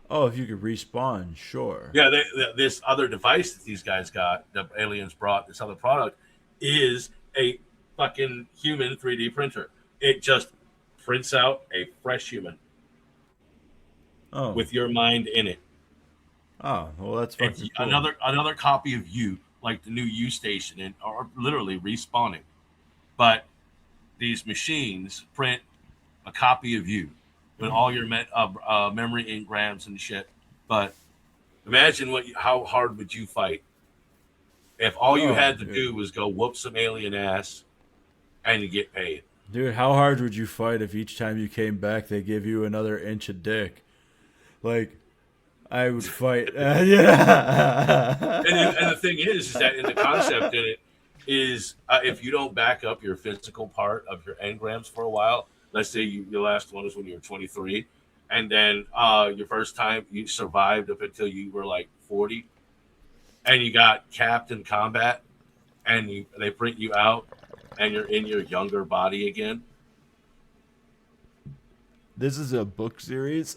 Oh, if you could respawn, sure. Yeah, this other device that these guys got, the aliens brought, this other product, is a fucking human 3D printer. It just prints out a fresh human. Oh. With your mind in it. Oh, well, that's fucking cool. Another copy of you, like the new U station, are literally respawning. But these machines print a copy of you with all your memory engrams and shit. But imagine how hard would you fight if all you had to do was go whoop some alien ass and you get paid. Dude, how hard would you fight if each time you came back they give you another inch of dick? Like, I would fight. Yeah. And the thing is that in the concept in it is if you don't back up your physical part of your engrams for a while, let's say your last one was when you were 23, and then your first time you survived up until you were like 40, and you got capped in combat, and they print you out, and you're in your younger body again. This is a book series.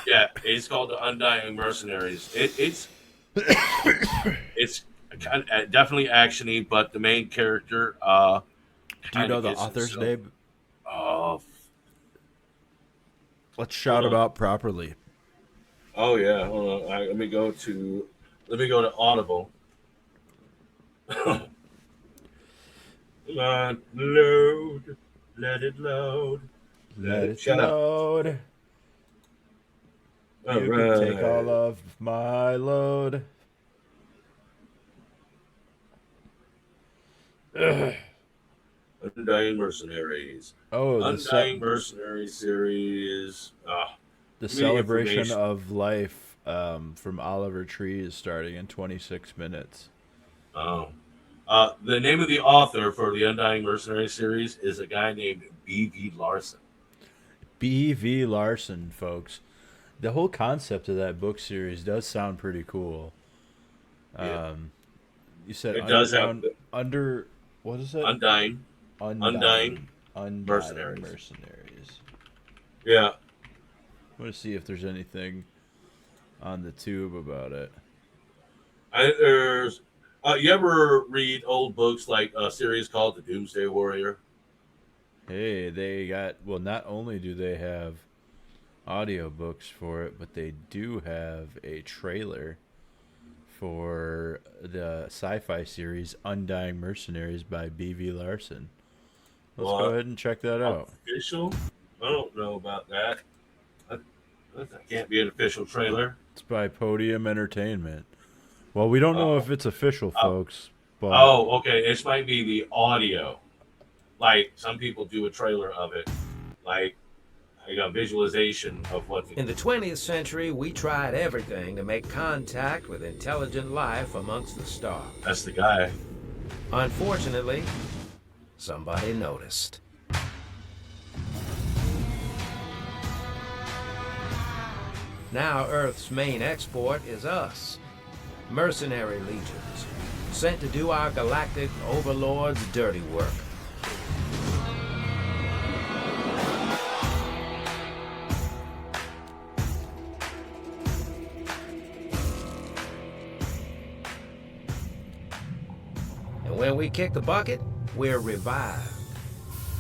Yeah, it's called The Undying Mercenaries. It's kind of, definitely actiony, but the main character. Do you know the author's name? Oh, let's shout him out properly. Oh yeah, hold on. Let me go to Audible. Come on, load. Let it load. Let it load. All you right. can take all of my load. Undying Mercenaries. Oh, Undying Mercenaries series. The Celebration of Life from Oliver Tree is starting in 26 minutes. Oh. The name of the author for the Undying Mercenary series is a guy named B.V. Larson. B.V. Larson, folks. The whole concept of that book series does sound pretty cool. Yeah. You said it does have what is it? Undying Mercenaries. Yeah. I want to see if there's anything on the tube about it. There's. You ever read old books like a series called The Doomsday Warrior? Hey, they got, well, not only do they have audiobooks for it, but they do have a trailer for the sci-fi series Undying Mercenaries by B.V. Larson. Let's go ahead and check that out. Official? I don't know about that. That can't be an official trailer. It's by Podium Entertainment. Well, we don't know if it's official, folks. But Okay. This might be the audio. Like, some people do a trailer of it. Like a visualization of what... In the 20th century, we tried everything to make contact with intelligent life amongst the stars. That's the guy. Unfortunately, somebody noticed. Now Earth's main export is us. Mercenary legions, sent to do our galactic overlord's dirty work. And when we kick the bucket, we're revived,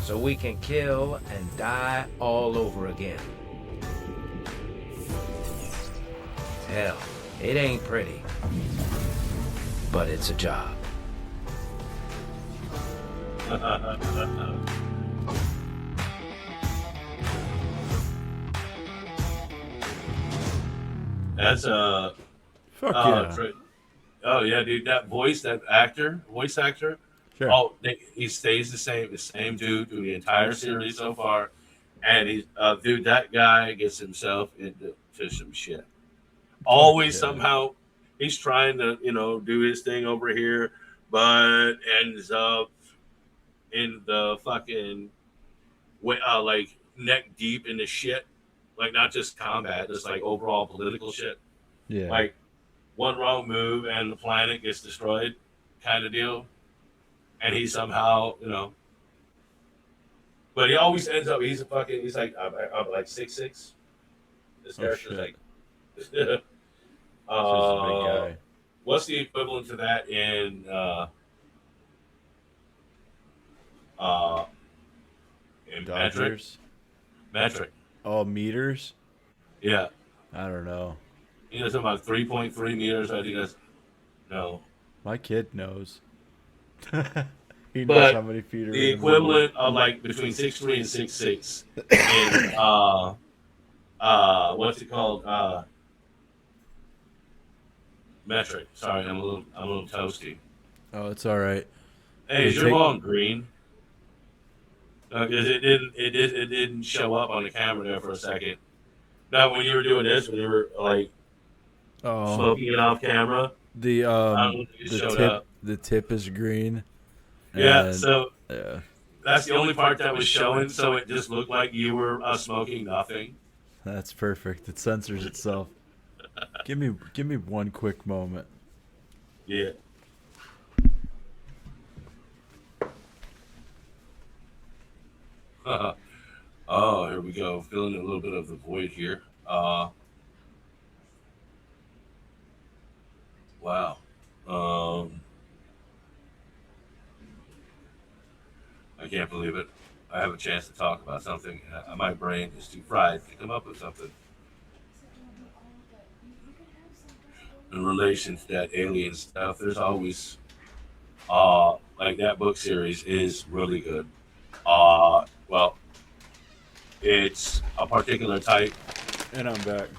so we can kill and die all over again. Hell, it ain't pretty, but it's a job. That's a... Fuck yeah. Oh, yeah, dude. That voice actor. Sure. Oh, he stays the same dude through the entire series so far. And he's, dude, that guy gets himself into some shit. Always somehow he's trying to, do his thing over here, but ends up in the fucking like neck deep into shit. Like, not just combat, just like overall political shit. Yeah. Like, one wrong move and the planet gets destroyed kind of deal. And he somehow, but he always ends up, he's like, I'm like 6'6". This character's like, a big guy. What's the equivalent to that in metric? Oh, meters? Yeah. I don't know. He knows about 3.3 meters. I think that's no. My kid knows. He knows But how many feet are the in equivalent of like between 6'3" and 6'6" in what's it called? Metric. Sorry, I'm a little toasty. Oh, it's all right. Hey, is your phone green? Because it didn't show up on the camera there for a second. Now, when you were doing this, when you were like smoking it off camera, the tip is green. Yeah, and, so yeah, that's the only part that was showing. So it just looked like you were smoking nothing. that's perfect. It censors itself. Give me one quick moment. Yeah. Oh, here we go. Filling a little bit of the void here. Wow. I can't believe it. I have a chance to talk about something. My brain is too fried to come up with something in relation to that alien stuff. There's always, like that book series is really good. Well, it's a particular type. And I'm back.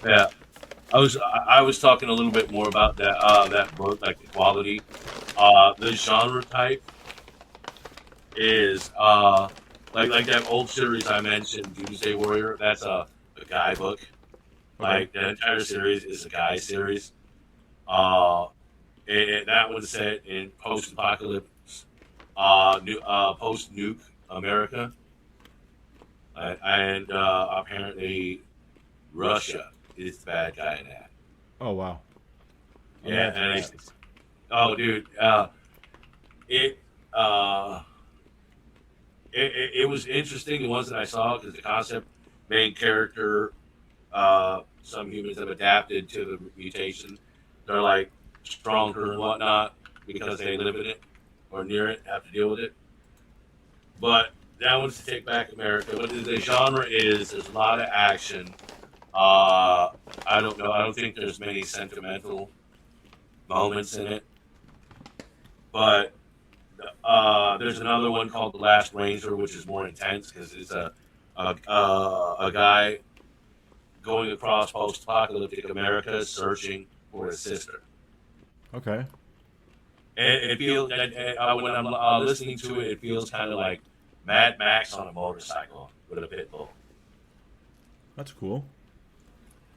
Yeah, I was talking a little bit more about that book, like the quality. The genre type is like that old series I mentioned, Doomsday Warrior. That's a guy book. Like the entire series is a guy series. And that one's set in post-apocalypse, post-nuke America, and apparently Russia is the bad guy in that. Oh wow. Yeah, and oh dude, it was interesting, the ones that I saw, because the concept, main character, some humans have adapted to the mutation. They're like stronger and whatnot because they live in it or near it, have to deal with it. But that one's to take back America. But the genre is, there's a lot of action. I don't know. I don't think there's many sentimental moments in it. But there's another one called The Last Ranger, which is more intense because it's a guy going across post-apocalyptic America searching for his sister. Okay. And it feels, when I'm listening to it, it feels kind of like Mad Max on a motorcycle with a pit bull. That's cool.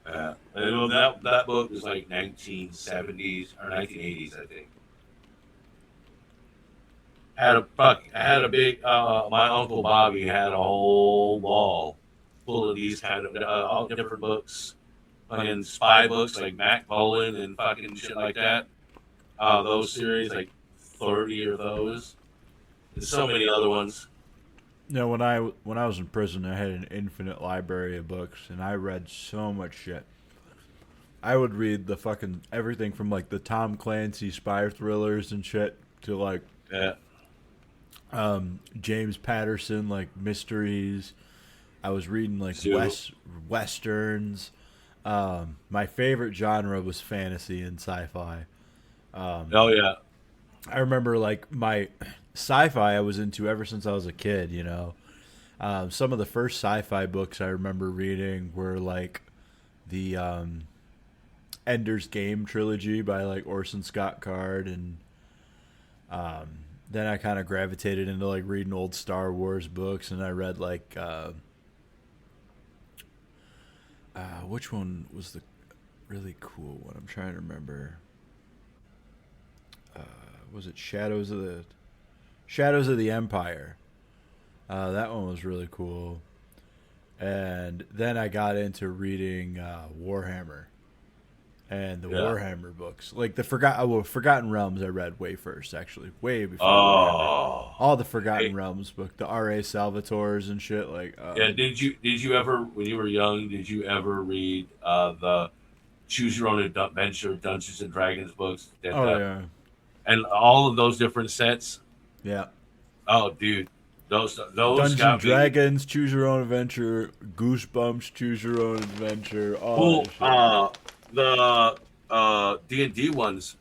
And that book was like 1970s or 1980s, I think. I had a big. My uncle Bobby had a whole wall full of these kind of all different books, fucking spy books like Mac Bolan and fucking shit like that. Those series, like 30 of those, and so many other ones. You know, when I was in prison, I had an infinite library of books, and I read so much shit. I would read the fucking everything from like the Tom Clancy spy thrillers and shit to like James Patterson like mysteries. I was reading like westerns. My favorite genre was fantasy and sci-fi. Oh yeah. I remember like my sci-fi I was into ever since I was a kid, you know. Some of the first sci-fi books I remember reading were like the Ender's Game trilogy by like Orson Scott Card, and then I kind of gravitated into like reading old Star Wars books, and I read like which one was the really cool one? I'm trying to remember. Was it Shadows of the Empire? That one was really cool. And then I got into reading Warhammer and the Warhammer books, like the Forgotten Realms. I read way first, actually, way before all the Forgotten Realms book, the R.A. Salvatores and shit. Like, yeah, did you ever, when you were young, did you ever read the Choose Your Own Adventure Dungeons and Dragons books? Yeah. And all of those different sets. Yeah. Oh, dude, those Dungeons got and Dragons, Choose Your Own Adventure, Goosebumps, Choose Your Own Adventure. The D&D ones,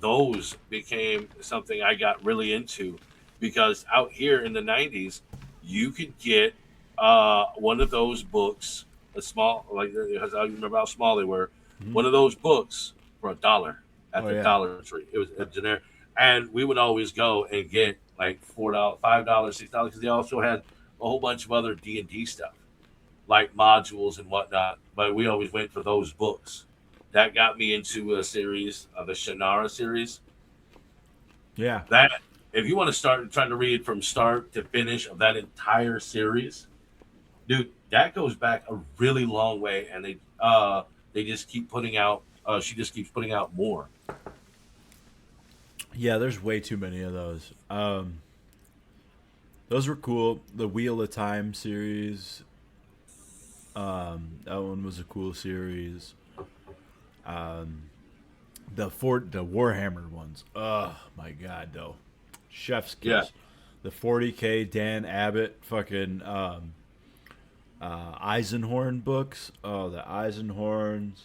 those became something I got really into, because out here in the 90s, you could get one of those books, a small, like, because I remember how small they were, one of those books for $1 at the Dollar Tree. It was a generic, and we would always go and get like $4, $5, $6, because they also had a whole bunch of other D&D stuff, like modules and whatnot. But we always went for those books. That got me into a series of the Shannara series. Yeah. That, if you want to start trying to read from start to finish of that entire series, dude, that goes back a really long way, and they just keep putting out. She just keeps putting out more. Yeah, there's way too many of those. Those were cool. The Wheel of Time series. That one was a cool series. The Warhammer ones. Oh my god, though. Chef's kiss. Yeah. The 40K Dan Abbott fucking Eisenhorn books. Oh, the Eisenhorns,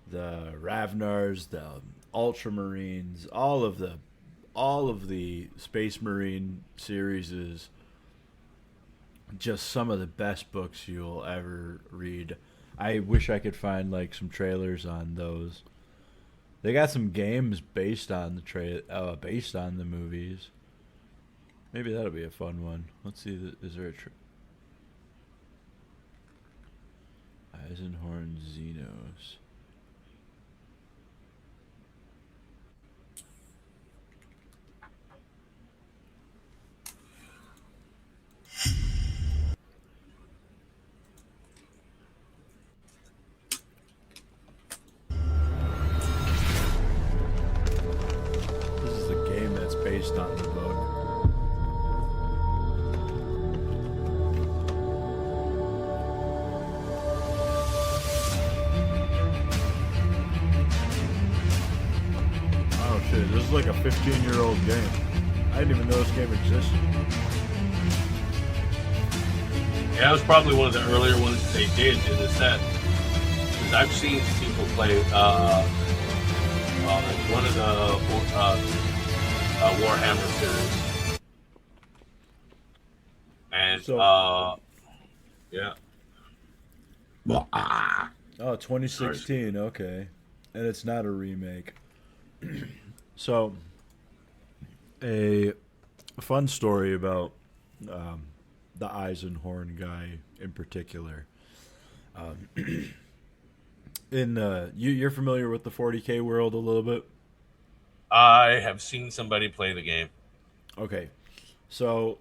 the Ravnars, the Ultramarines, all of the Space Marine series is just some of the best books you'll ever read. I wish I could find like some trailers on those. They got some games based on the movies. Maybe that'll be a fun one. Let's see. Is there a Eisenhorn Xenos? This is a game that's based on the book. Oh shit, this is like a 15-year-old game. I didn't even know this game existed. Yeah, it was probably one of the earlier ones that they did in the set. Because I've seen people play one of the Warhammer series. And, yeah. Oh, 2016, okay. And it's not a remake. So, a fun story about the Eisenhorn guy in particular. You're familiar with the 40K world a little bit? I have seen somebody play the game. Okay. So,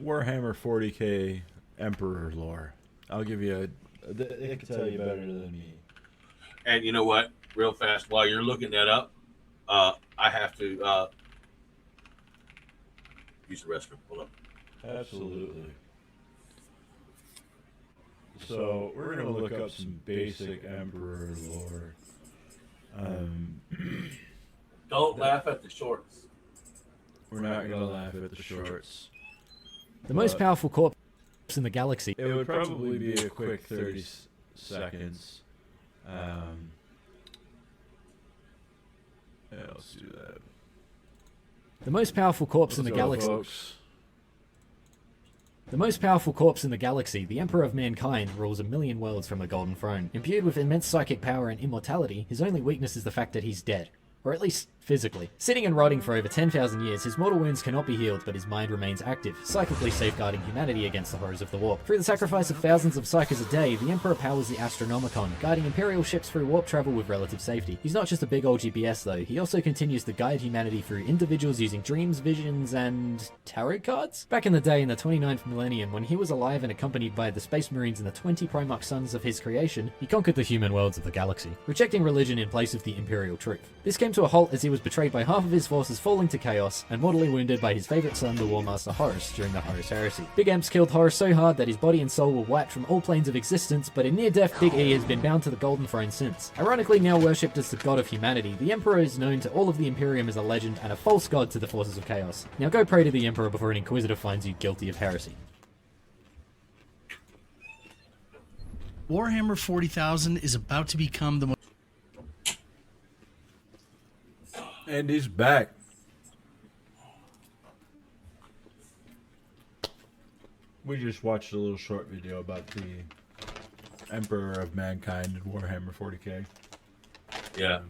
Warhammer 40K Emperor lore. I'll give you they can tell you better than me. And you know what? Real fast, while you're looking that up, I have to use the restroom. Hold up. Absolutely. So we're going to look up some basic Emperor lore. Don't laugh at the shorts. We're not going to laugh at the shorts. The most powerful corpse in the galaxy. It would probably be a quick 30 seconds. Yeah, let's do that. The most powerful corpse in the galaxy. Folks. The most powerful corpse in the galaxy, the Emperor of Mankind, rules a million worlds from a golden throne. Imbued with immense psychic power and immortality, his only weakness is the fact that he's dead. Or at least, physically. Sitting and rotting for over 10,000 years, his mortal wounds cannot be healed, but his mind remains active, psychically safeguarding humanity against the horrors of the warp. Through the sacrifice of thousands of psychers a day, the Emperor powers the Astronomicon, guiding Imperial ships through warp travel with relative safety. He's not just a big old GPS though, he also continues to guide humanity through individuals using dreams, visions, and tarot cards? Back in the day in the 29th millennium, when he was alive and accompanied by the Space Marines and the 20 Primarch sons of his creation, he conquered the human worlds of the galaxy, rejecting religion in place of the Imperial truth. This came to a halt as he was betrayed by half of his forces falling to chaos, and mortally wounded by his favourite son, the War Master Horus, during the Horus Heresy. Big Emps killed Horus so hard that his body and soul were wiped from all planes of existence, but in near-death, Big E has been bound to the Golden Throne since. Ironically now worshipped as the god of humanity, the Emperor is known to all of the Imperium as a legend and a false god to the forces of chaos. Now go pray to the Emperor before an Inquisitor finds you guilty of heresy. Warhammer 40,000 is about to become the most... And he's back. We just watched a little short video about the Emperor of Mankind in Warhammer 40K. Yeah.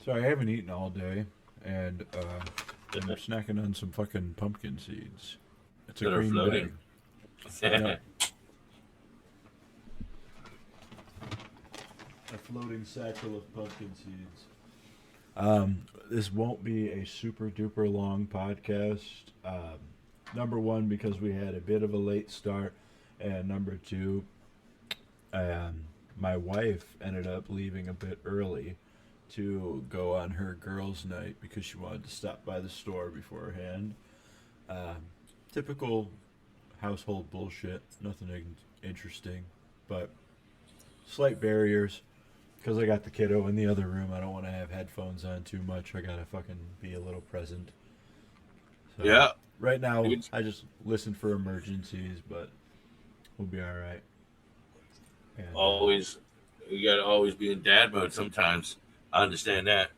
So I haven't eaten all day, and I'm snacking on some fucking pumpkin seeds. It's a green floating. bag. A floating satchel of pumpkin seeds. This won't be a super duper long podcast. Number one, because we had a bit of a late start, and number two, my wife ended up leaving a bit early to go on her girls' night because she wanted to stop by the store beforehand. Typical household bullshit. Nothing interesting, but slight barriers. Because I got the kiddo in the other room, I don't want to have headphones on too much. I gotta fucking be a little present. So, Yeah. Right now, I just listen for emergencies, but we'll be all right. And, You gotta always be in dad mode sometimes. I understand that.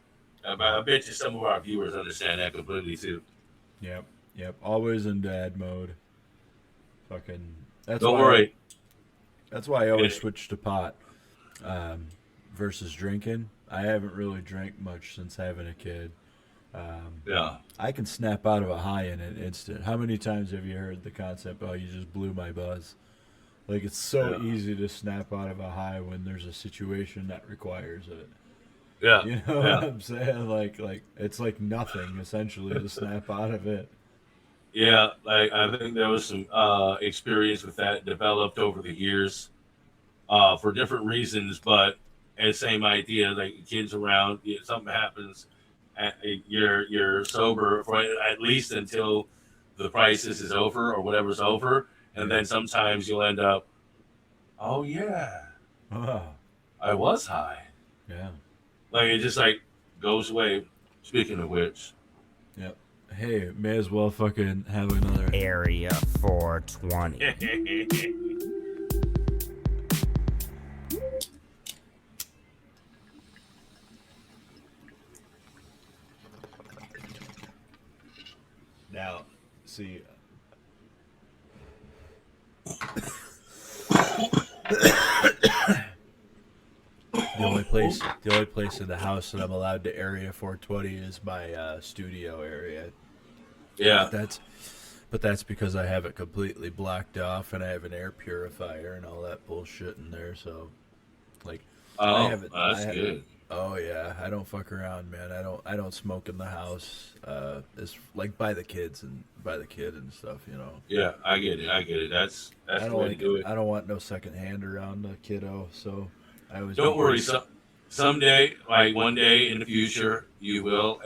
I bet you some of our viewers understand that completely too. Yep. Always in dad mode. Fucking. Don't worry. That's why I always switch to pot versus drinking. I haven't really drank much since having a kid. I can snap out of a high in an instant. How many times have you heard the concept, "Oh, you just blew my buzz"? Like, it's so easy to snap out of a high when there's a situation that requires it. Yeah. You know what I'm saying? Like it's like nothing essentially to snap out of it. Yeah, like I think there was some experience with that developed over the years for different reasons, but the same idea. Like kids around, something happens, you're sober for at least until the crisis is over or whatever's over, and then sometimes you'll end up, oh yeah, I was high. Yeah. Like it just like goes away. Speaking of which. Yep. Hey, may as well fucking have another Area 420. Now, see. The only place in the house that I'm allowed to Area 420 is my studio area. Yeah. But that's because I have it completely blocked off and I have an air purifier and all that bullshit in there. So, like, that's good. Oh yeah, I don't fuck around, man. I don't smoke in the house. It's like by the kid and stuff, you know. Yeah, I get it. That's the way to do it. I don't want no second hand around the kiddo, so I always don't worry. Someday, like one day in the future, you will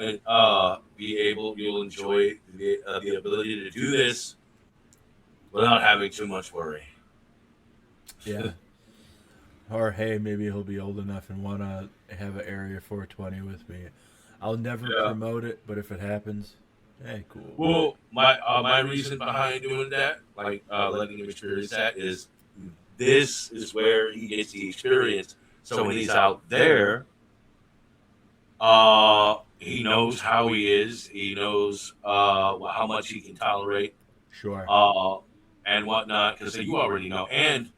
you'll enjoy the ability to do this without having too much worry. Yeah. Or hey, maybe he'll be old enough and want to have an Area 420 with me. I'll never promote it, but if it happens, hey, cool. Well, my reason behind doing that, like letting him experience that, is this is where he gets the experience. So when he's out there, he knows how he is. He knows how much he can tolerate. Sure. And whatnot, because you already know. And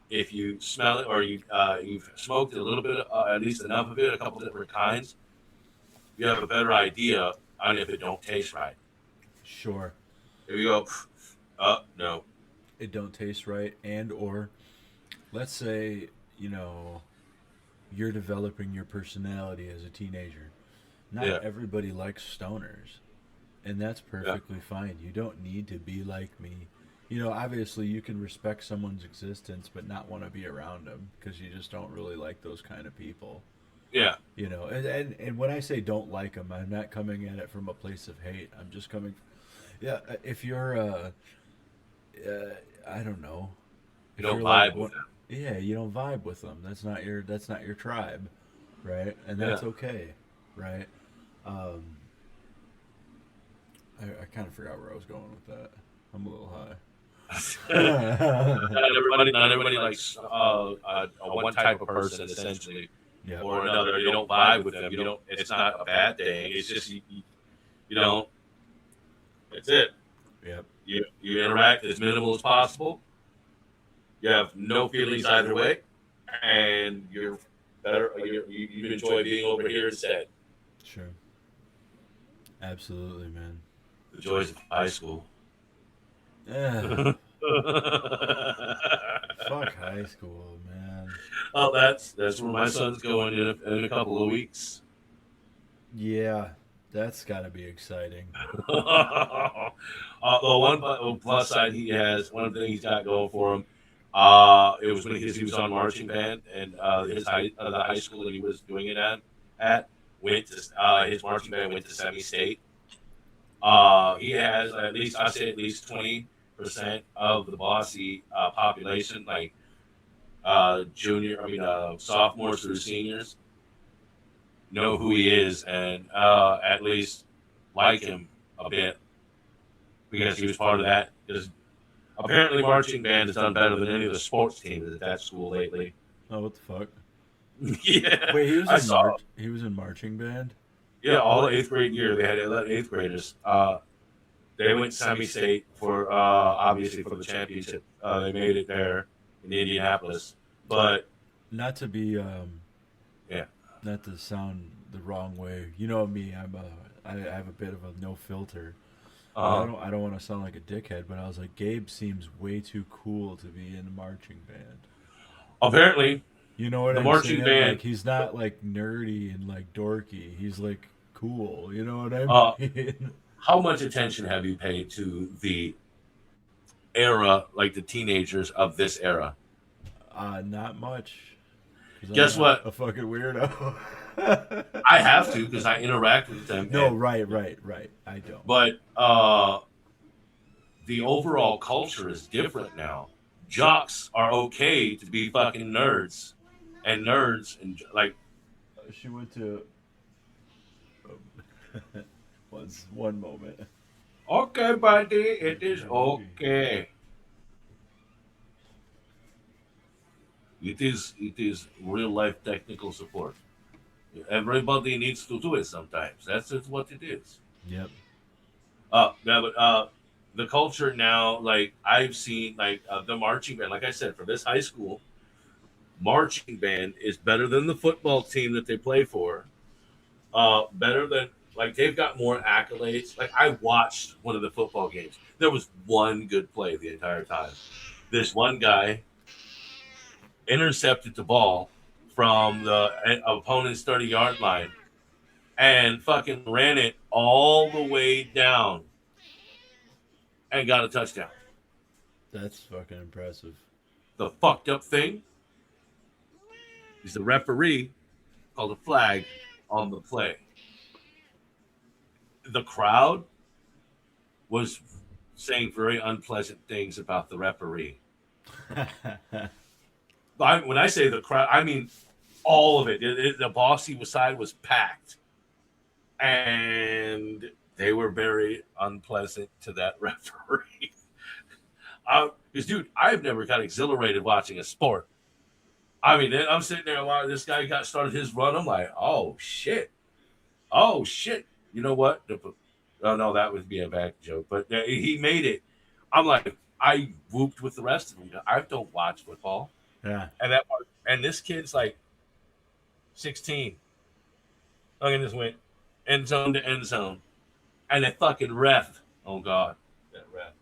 if you smell it or you've smoked a little bit, at least enough of it, a couple different kinds, you have a better idea on if it don't taste right. Sure. Here you go. No. It don't taste right, and or let's say, you know, you're developing your personality as a teenager. Not everybody likes stoners, and that's perfectly fine. You don't need to be like me. You know, obviously you can respect someone's existence but not want to be around them because you just don't really like those kind of people. Yeah. You know, and when I say don't like them, I'm not coming at it from a place of hate. I'm just coming... Yeah, if you're, I don't know. You don't vibe with them. Yeah, you don't vibe with them. That's not your tribe, right? And that's okay, right? I kind of forgot where I was going with that. I'm a little high. not everybody likes one type of person essentially, or another. You don't vibe with them. You don't. It's not a bad thing. It's just you don't. That's it. Yep. You interact as minimal as possible. You have no feelings either way, and you're better. You enjoy being over here instead. Sure. Absolutely, man. The joys of high school. Yeah. Fuck high school, man. Oh, that's where my son's going in a couple of weeks. Yeah, that's got to be exciting. The one plus side he has, one thing he's got going for him, it was when he was on marching band and the high school that he was doing it at. at went to his marching band went to semi-state. He has at least, I say at least 20% of the Bossy population, like sophomores through seniors, know who he is and at least like him a bit because he was part of that. Because apparently, marching band has done better than any of the sports teams at that school lately. Oh, what the fuck? Yeah. Wait, he was I in saw. he was in marching band. Yeah, all the 8th grade year they had 8th graders. They went semi-state for obviously for the championship. They made it there in Indianapolis, but not to be yeah, not to sound the wrong way. You know me, I have a bit of a no filter. I don't want to sound like a dickhead, but I was like, Gabe seems way too cool to be in the marching band. Apparently, you know what the I'm marching saying? band. Like, he's not like nerdy and like dorky. He's like cool. You know what I mean? How much attention have you paid to the era, like the teenagers of this era? Not much. Guess what? A fucking weirdo. I have to because I interact with them. No, right. I don't. But the overall culture is different now. Jocks are okay to be fucking nerds, and like. She went to. One moment. Okay, buddy, it is okay. It is real life technical support. Everybody needs to do it sometimes. That's just what it is. Yep. The culture now, like I've seen, like the marching band. Like I said, for this high school, marching band is better than the football team that they play for. Better than, like, they've got more accolades. Like, I watched one of the football games. There was one good play the entire time. This one guy intercepted the ball from the opponent's 30-yard line and fucking ran it all the way down and got a touchdown. That's fucking impressive. The fucked up thing is the referee called a flag on the play. The crowd was saying very unpleasant things about the referee. When I say the crowd, I mean all of it. The Bossy side was packed. And they were very unpleasant to that referee. Because, dude, I've never got exhilarated watching a sport. I mean, I'm sitting there while this guy got started his run. I'm like, oh, shit. Oh, shit. You know what? Oh, no, that would be a bad joke. But he made it. I'm like, I whooped with the rest of them. I don't watch football. Yeah. And this kid's like 16. Look at this went end zone to end zone. And that fucking ref. Oh, God. That ref.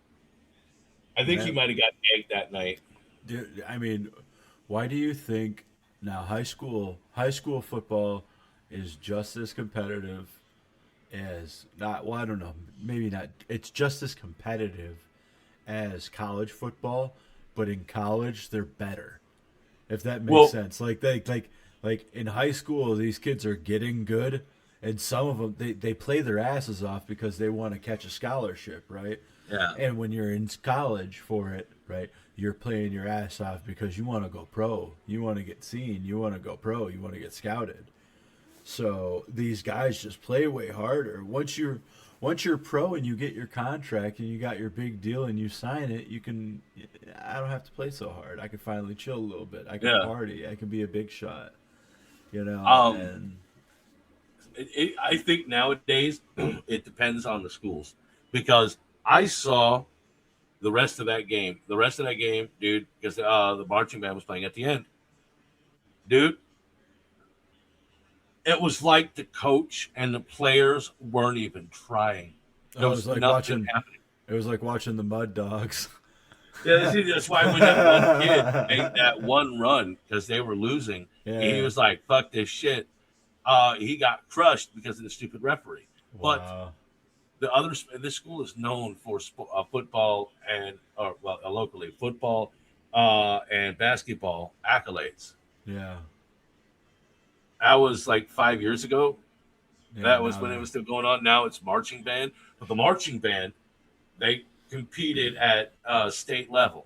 I think he might have got gagged that night. Dude, I mean, why do you think now high school football is just as competitive as not, well, I don't know, maybe not, it's just as competitive as college football, but in college they're better, if that makes sense. Like in high school these kids are getting good, and some of them they play their asses off because they want to catch a scholarship, right? Yeah. And when you're in college for it, right, you're playing your ass off because you want to go pro, you want to get seen, you want to go pro, you want to get scouted. So these guys just play way harder. Once you're pro and you get your contract and you got your big deal and you sign it, I don't have to play so hard. I can finally chill a little bit. I can party. I can be a big shot. You know. I think nowadays it depends on the schools, because I saw the rest of that game. The rest of that game, dude, because the marching band was playing at the end. Dude, it was like the coach and the players weren't even trying. There was like nothing happening. It was like watching the Mud Dogs. Yeah, that's why when that one kid made that one run because they were losing, he was like, "Fuck this shit." He got crushed because of the stupid referee. Wow. But this school is known for football and, locally football and basketball accolades. Yeah. that was like 5 years ago. Yeah, That was now when that- it was still going on. Now it's marching band. But the marching band, they competed at state level.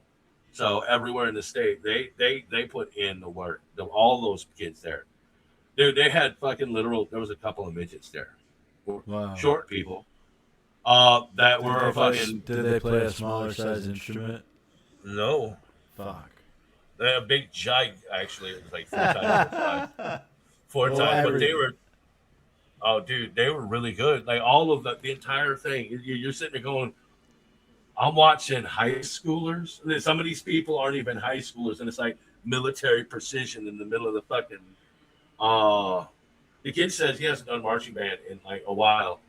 So everywhere in the state, they put in the work. All those kids there. Dude, they had fucking literal. There was a couple of midgets there, Wow. short people, that were fucking. Did they play a smaller size instrument? No, Fuck. they had a big gig. Actually, it was like 4 times their size. Four times, but they were. Oh, dude, they were really good. Like all of the entire thing. You're sitting there going, I'm watching high schoolers. Some of these people aren't even high schoolers, and it's like military precision in the middle of the fucking. The kid says he hasn't done marching band in like a while,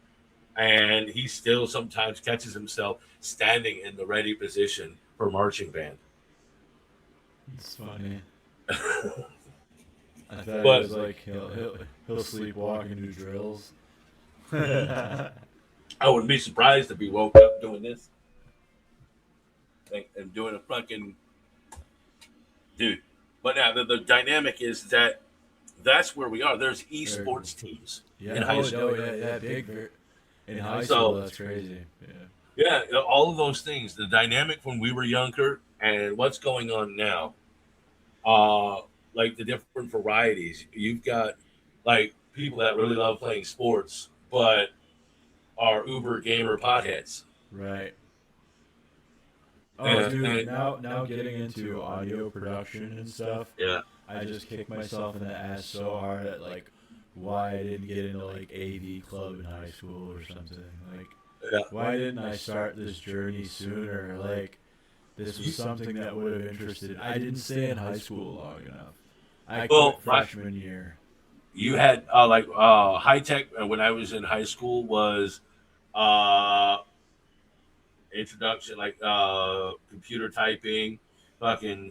and he still sometimes catches himself standing in the ready position for marching band. It's funny. I thought it But- was like he'll sleepwalk and do drills. I wouldn't be surprised if he woke up doing this and doing a fucking dude. But now the dynamic is that that's where we are. There's esports teams in high school. In high school, that's crazy. Yeah. Yeah, all of those things. The dynamic when we were younger and what's going on now. Like the different varieties. You've got like people that really love playing sports, but are uber gamer potheads. Right. Oh, And- dude, and- now getting into audio production and stuff. Yeah. I just kicked myself in the ass so hard at like why I didn't get into like AV club in high school or something. Like, Yeah. why didn't I start this journey sooner? Like, this was something that would have interested. I didn't stay in high school long enough. I quit freshman year. You had high tech when I was in high school was introduction like computer typing, fucking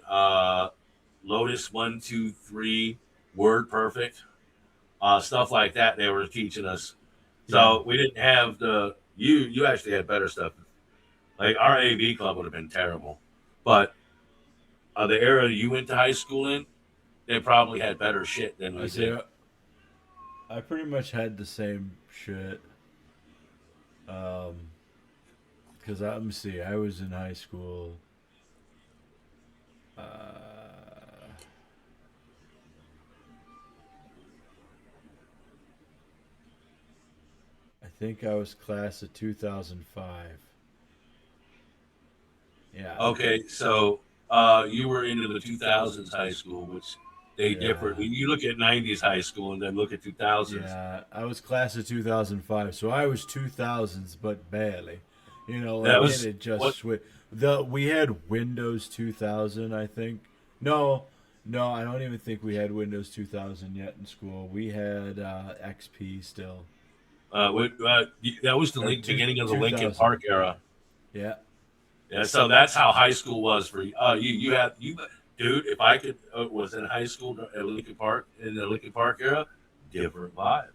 Lotus 1, 2, 3, Word Perfect, stuff like that. They were teaching us, so we didn't have the you actually had better stuff. Like our AV club would have been terrible, but the era you went to high school in, they probably had better shit than we did. I pretty much had the same shit. Because let me see, I was in high school. I think I was class of 2005. Yeah. Okay, so you were into the 2000s high school, which they differ. When you look at 90s high school and then look at 2000s. Yeah, I was class of 2005, so I was 2000s, but barely. You know, That like was- it just what- we had Windows 2000, I think. No, I don't even think we had Windows 2000 yet in school. We had XP still. That was the beginning of the Lincoln 2000. Park era. Yeah. Yeah, so that's how high school was for you. Dude. If I could was in high school at Lincoln Park in the Lincoln Park era, different vibe.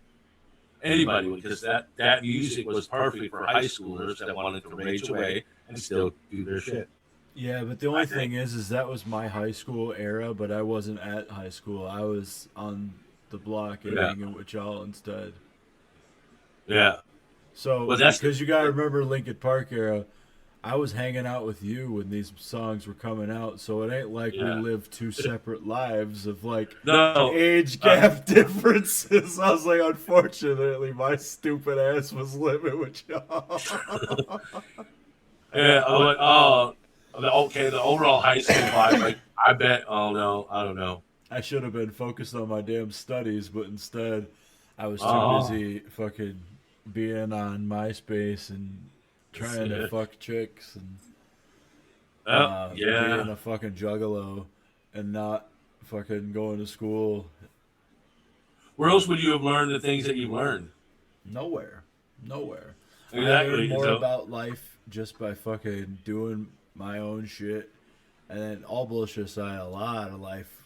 Anybody would, because that music was perfect for high schoolers that wanted to rage away and still do their shit. Yeah, but the only thing is that was my high school era, but I wasn't at high school. I was on the block and hanging with y'all instead. Yeah. So, Well, that's- because you got to remember Lincoln Park era, I was hanging out with you when these songs were coming out, so it ain't like we lived two separate lives of like age gap differences. I was like, unfortunately, my stupid ass was living with y'all. Yeah, the overall high school vibe. Like, I bet. Oh no, I don't know. I should have been focused on my damn studies, but instead, I was too busy fucking being on MySpace and trying to fuck chicks and being a fucking juggalo and not fucking going to school. Where else would you have learned the things that you learned? Nowhere. I Exactly. learned more So- about life just by fucking doing my own shit. And then all bullshit aside, a lot of life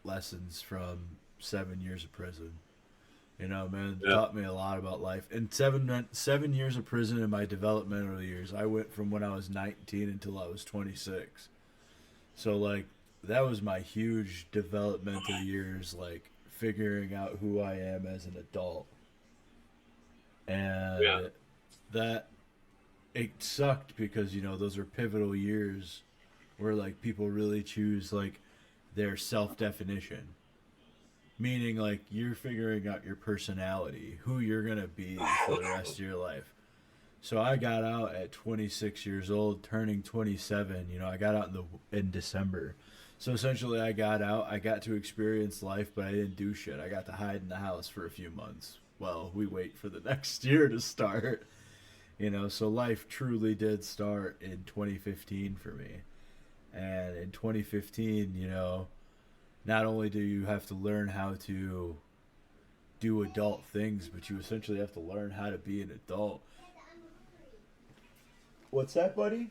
lessons from 7 years of prison. You know, man, it taught me a lot about life. In 7 years of prison in my developmental years, I went from when I was 19 until I was 26. So, like, that was my huge developmental years, like, figuring out who I am as an adult. And that it sucked because, you know, those are pivotal years where like people really choose like their self-definition. Meaning like you're figuring out your personality, who you're going to be for the rest of your life. So I got out at 26 years old, turning 27. You know, I got out in December. So essentially I got out, I got to experience life, but I didn't do shit. I got to hide in the house for a few months. Well, we wait for the next year to start. You know, so life truly did start in 2015 for me. And in 2015, you know, not only do you have to learn how to do adult things, but you essentially have to learn how to be an adult. What's that, buddy?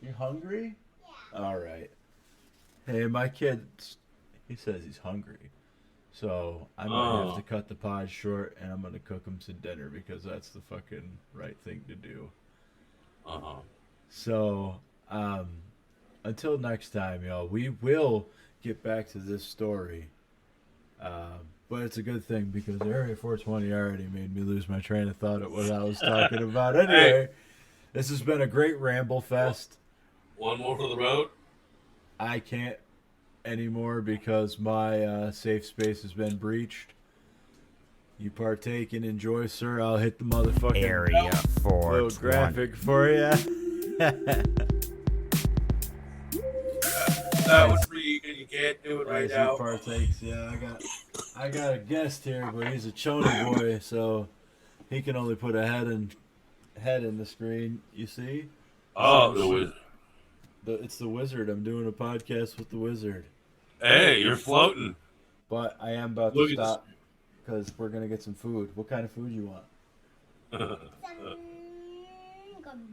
You hungry? Yeah. All right. Hey, my kid, he says he's hungry. So I might have to cut the pod short, and I'm going to cook him some dinner because that's the fucking right thing to do. So, until next time, y'all, we will get back to this story. But it's a good thing because Area 420 already made me lose my train of thought at what I was talking about. Anyway, this has been a great ramble fest. One more for the road? I can't anymore because my safe space has been breached. You partake and enjoy, sir. I'll hit the motherfucking Area 420. little graphic for you. That was free, and you can't do it right now. He partakes. Yeah, I got a guest here, but he's a chony boy, so he can only put a head in the screen. You see? Oh, the wizard. It's the wizard. I'm doing a podcast with the wizard. Hey, you're floating. But I am about to stop because we're gonna get some food. What kind of food you want? Gummy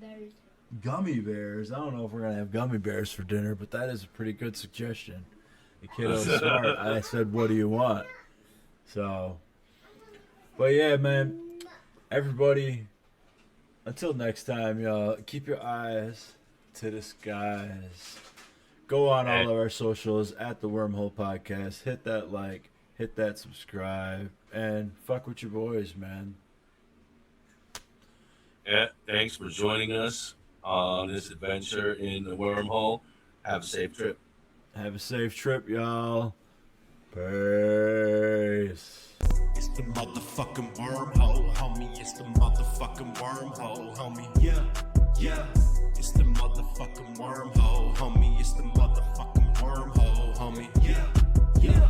bears. Gummy bears? I don't know if we're gonna have gummy bears for dinner, but that is a pretty good suggestion. The kiddo's smart. I said, "What do you want?" So, but yeah, man. Everybody, until next time, y'all. Keep your eyes to the skies. Go on all of our socials at the Wormhole Podcast. Hit that like, hit that subscribe, and fuck with your boys, man. Yeah, thanks for joining us on this adventure in the wormhole. Have a safe trip. Have a safe trip, y'all. Peace. It's the motherfucking wormhole, homie. It's the motherfucking wormhole, homie. Yeah, yeah. It's the motherfucking wormhole, homie. It's the motherfucking wormhole, homie. Yeah, yeah.